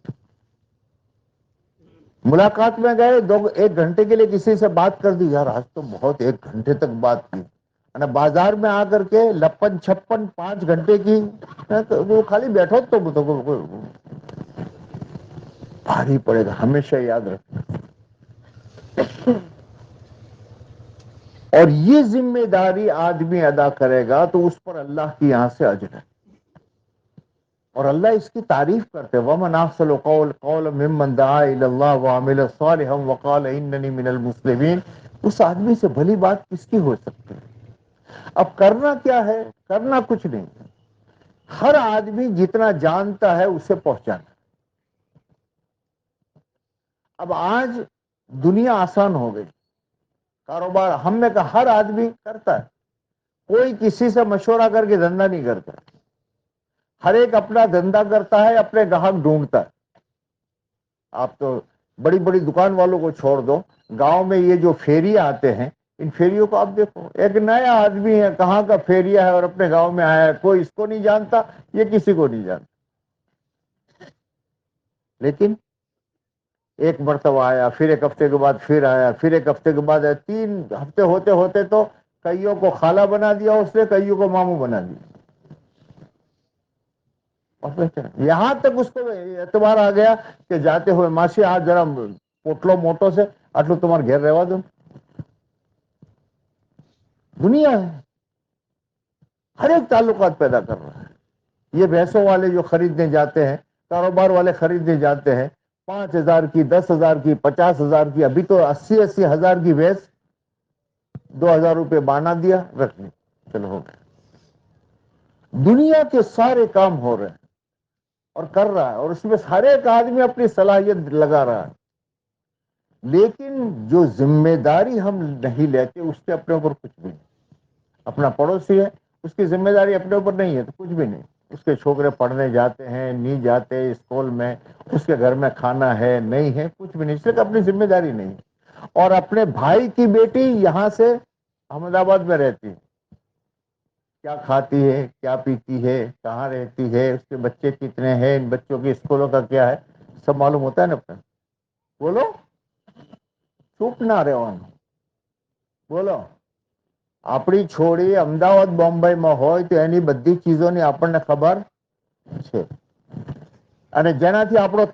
ملاقات میں گئے, 1 گھنٹے کے لیے کسی سے بات کر دی, یار آج تو بہت 1 گھنٹے تک بات کی. بازار میں آ کر کے لپن چھپن 5 گھنٹے کی, وہ خالی بیٹھو تو بھاری پڑے گا. ہمیشہ یاد رکھنا. اور یہ ذمہ داری آدمی ادا کرے گا تو اس پر اللہ کی یہاں سے اجر ہے, اور اللہ اس کی تعریف کرتے ہیں, وَمَنْ أَحْسَنُ قَوْلًا مِمَّنْ دَعَا إِلَى اللَّهِ وَعَمِلَ صَالِحًا وَقَالَ إِنَّنِي مِنَ الْمُسْلِمِينَ. اس آدمی سے بھلی بات کس کی ہو سکتی ہے؟ اب کرنا کیا ہے؟ کرنا کچھ نہیں. ہر آدمی جتنا جانتا ہے اسے پہنچانا. اب آج دنیا آسان ہو گئی, کاروبار ہم نے کہا ہر آدمی کرتا ہے, کوئی کسی سے مشورہ کر کے دھندا نہیں کرتا. ہر ایک اپنا دھندا کرتا ہے, اپنے گاہک ڈھونڈتا ہے. آپ تو بڑی بڑی دکان والوں کو چھوڑ دو, گاؤں میں یہ جو پھیریا آتے ہیں, ان پھیریوں کو آپ دیکھو, ایک نیا آدمی ہے, کہاں کا پھیریا ہے اور اپنے گاؤں میں آیا ہے, کوئی اس کو نہیں جانتا, یہ کسی کو نہیں جانتا. لیکن ایک مرتبہ آیا, پھر 1 ہفتے کے بعد پھر آیا, پھر 1 ہفتے کے بعد آیا, 3 ہفتے ہوتے ہوتے تو کئیوں کو خالہ بنا دیا اس نے, کئیوں کو ماموں بنا دیا. یہاں تک اس کو اعتبار آ گیا کہ جاتے ہوئے ماسی آج ذرا پوٹلو موٹو سے آٹلو تمہارے گھر رہوا دو. دنیا ہے, ہر ایک تعلقات پیدا کر رہا ہے. یہ بھینسوں والے جو خریدنے جاتے ہیں, کاروبار والے خریدنے جاتے ہیں, 5000 کی, 10,000 کی, 50,000 کی, ابھی تو 80 ہزار کی بھینس, 2000 روپے بانا دیا, رکھ لی, چلو ہو گیا. دنیا کے سارے کام ہو رہے ہیں اور کر رہا ہے، اور اس میں ہر ایک آدمی اپنی صلاحیت لگا رہا ہے، لیکن جو ذمہ داری ہم نہیں لیتے اس سے اپنے اوپر کچھ بھی نہیں. اپنا پڑوسی ہے، اس کی ذمہ داری اپنے اوپر نہیں ہے تو کچھ بھی نہیں. اس کے چھوکرے پڑھنے جاتے ہیں نہیں جاتے اسکول میں، اس کے گھر میں کھانا ہے نہیں ہے، کچھ بھی نہیں، صرف اپنی ذمہ داری نہیں. اور اپنے بھائی کی بیٹی یہاں سے احمد آباد میں رہتی ہے، کیا کھاتی ہے، کیا پیتی ہے، کہاں رہتی ہے، اس کے بچے کتنے ہیں، ان بچوں کے اسکولوں کا کیا ہے، سب معلوم ہوتا ہے نا اپنے. بولو، چپ نہ રહેવાનું. બોલો, આપણી છોડી અમદાવાદ બોમ્બેમાં હોય તો એની બધી ચીજોની આપણને ખબર છે, અને જેનાથી આપણો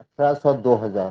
1800 2000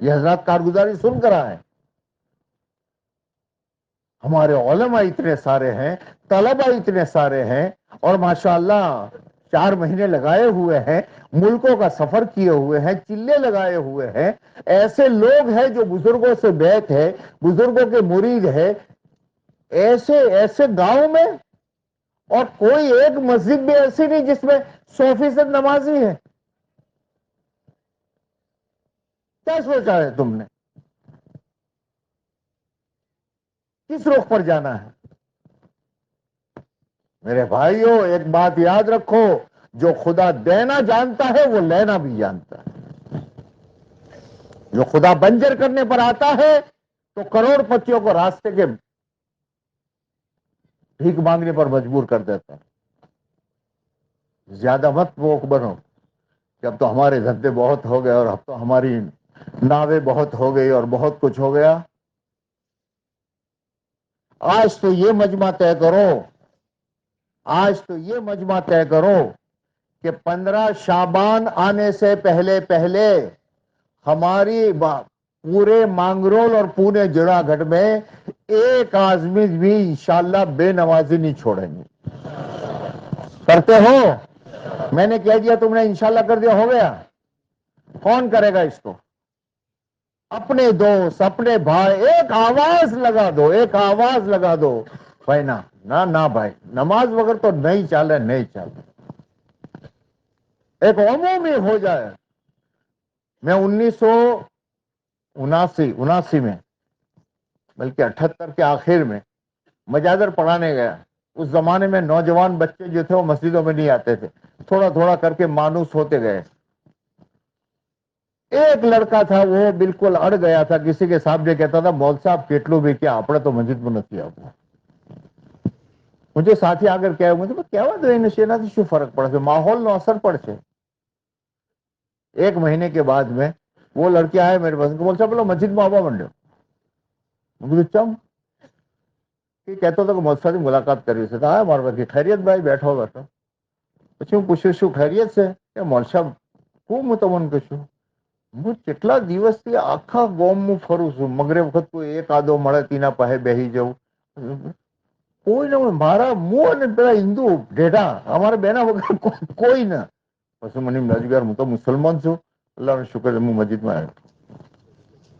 یہ حضرات کارگزاری سن کر آئے. ہمارے علماء اتنے سارے ہیں, طلباء اتنے سارے ہیں, اور ماشاءاللہ 4 مہینے لگائے ہوئے ہیں, ملکوں کا سفر کیے ہوئے ہیں, چلے لگائے ہوئے ہیں. ایسے لوگ ہیں جو بزرگوں سے بیعت ہے, بزرگوں کے مرید ہے, ایسے ایسے گاؤں میں, اور کوئی ایک مسجد بھی ایسی نہیں جس میں 100% نمازی ہے. کیا سوچا ہے تم نے؟ کس رخ پر جانا ہے؟ میرے بھائیوں, ایک بات یاد رکھو, جو خدا دینا جانتا ہے وہ لینا بھی جانتا ہے. جو خدا بنجر کرنے پر آتا ہے تو کروڑ پتیوں کو راستے کے بھیک مانگنے پر مجبور کر دیتا ہے. زیادہ مت وہ بنو کہ اب تو ہمارے دھندے بہت ہو گئے, اور اب تو ہماری ناویں بہت ہو گئی, اور بہت کچھ ہو گیا. آج تو یہ مجمع طے کرو, آج تو یہ مجمع طے کرو کہ 15 شعبان آنے سے پہلے پہلے ہماری پورے مانگرول اور پورے جڑا گھٹ میں ایک آدمی بھی انشاءاللہ بے نمازی نہیں چھوڑیں گے. کرتے ہو؟ میں نے کہہ دیا, تم نے انشاءاللہ کر دیا, ہو گیا. کون کرے گا اس کو؟ اپنے دوست, اپنے بھائی, ایک آواز لگا دو, ایک آواز لگا دو, بھائی نہ بھائی, نماز وغیرہ تو نہیں چلے, نہیں چلے. ایک عمومی ہو جائے. میں 1979 میں, بلکہ 78 کے آخر میں مجادر پڑھانے گیا. اس زمانے میں نوجوان بچے جو تھے وہ مسجدوں میں نہیں آتے تھے, تھوڑا تھوڑا کر کے مانوس ہوتے گئے. ایک لڑکا تھا وہ بالکل اڑ گیا تھا, کسی کے سامنے کہتا تھا, مول صاحب کیٹلو بھی کیا اپنے تو مسجد میں نہیں آؤ. مجھے ساتھی آ کر کہا, مجھے کیا ہوا نشینا سے شو فرق پڑے, ماحول نو اثر پڑے. 1 مہینے کے بعد میں وہ لڑکے آئے میرے پاس, بول صاحب بولو مسجد میں آبا منڈو. مجھے چم کہ کہتا تھا کہ مول صاحب ملاقات کری سے تھا, ہمارے پاس خیریت بھائی بیٹھو بیٹھو, پچھو پوچھو شو خیریت سے کہ مول صاحب خوب متمن کشو. હું કેટલા દિવસથી આખા ગોમ ફરું છું, મગરે વખત કોઈ એક આદો મળે તેના પાસે બેહી જવું. કોઈ ન, મારા મું અને પેલા હિન્દુ ઢેઢા અમારા બેના વગર કોઈ ના. પછી મને એમ લાગ્યું યાર હું તો મુસલમાન છું, અલ્લાહનો શુક્ર છે હું મસ્જિદમાં આવ્યો.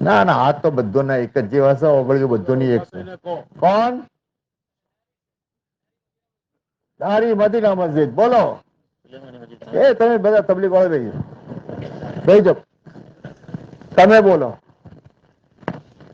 ના ના, આ તો બધોના એક જ જેવા છે, ઓગળ્યું બધોની એક છે. કોણ? દારી મદીના મસ્જિદ બોલો. એ તમે બધા તબલીગ વાળા બેહી જાઓ, તમે બોલો.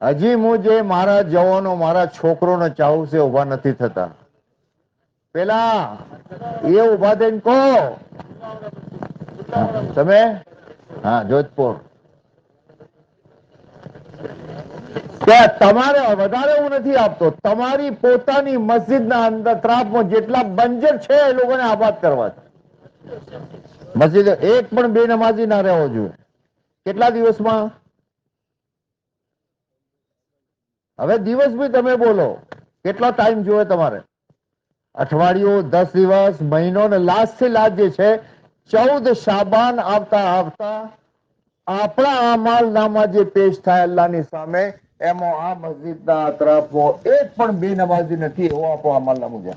હજી હું જે મારા જવાનો મારા છોકરોને ચાહું છે ઉભા નથી થતા. પેલા એ ઉભા થઈને કહો તમે. હા, જોધપુર. તમારે વધારે હું નથી આપતો, તમારી પોતાની મસ્જિદના અંદર ત્રાપમાં જેટલા બંજર છે એ લોકોને આબાદ કરવા છે. મસ્જિદ એક પણ બેનમાજી ના રહેવો જોઈએ. કેટલા દિવસમાં? હવે દિવસ બી તમે બોલો, કેટલો ટાઈમ જોઈએ તમારે? અઠવાડિયું, 10 દિવસ, મહિનો, ને લાસ્ટ થી લાસ્ટ જે છે 14 શાબાન આવતા આવતા આપણા અમલનામા જે પેશ થાય અલ્લાહની સામે, એમાં આ મસ્જિદના અતરાફમાં એક પણ બેનમાજી નથી એવો આપણો અમલનામું છે.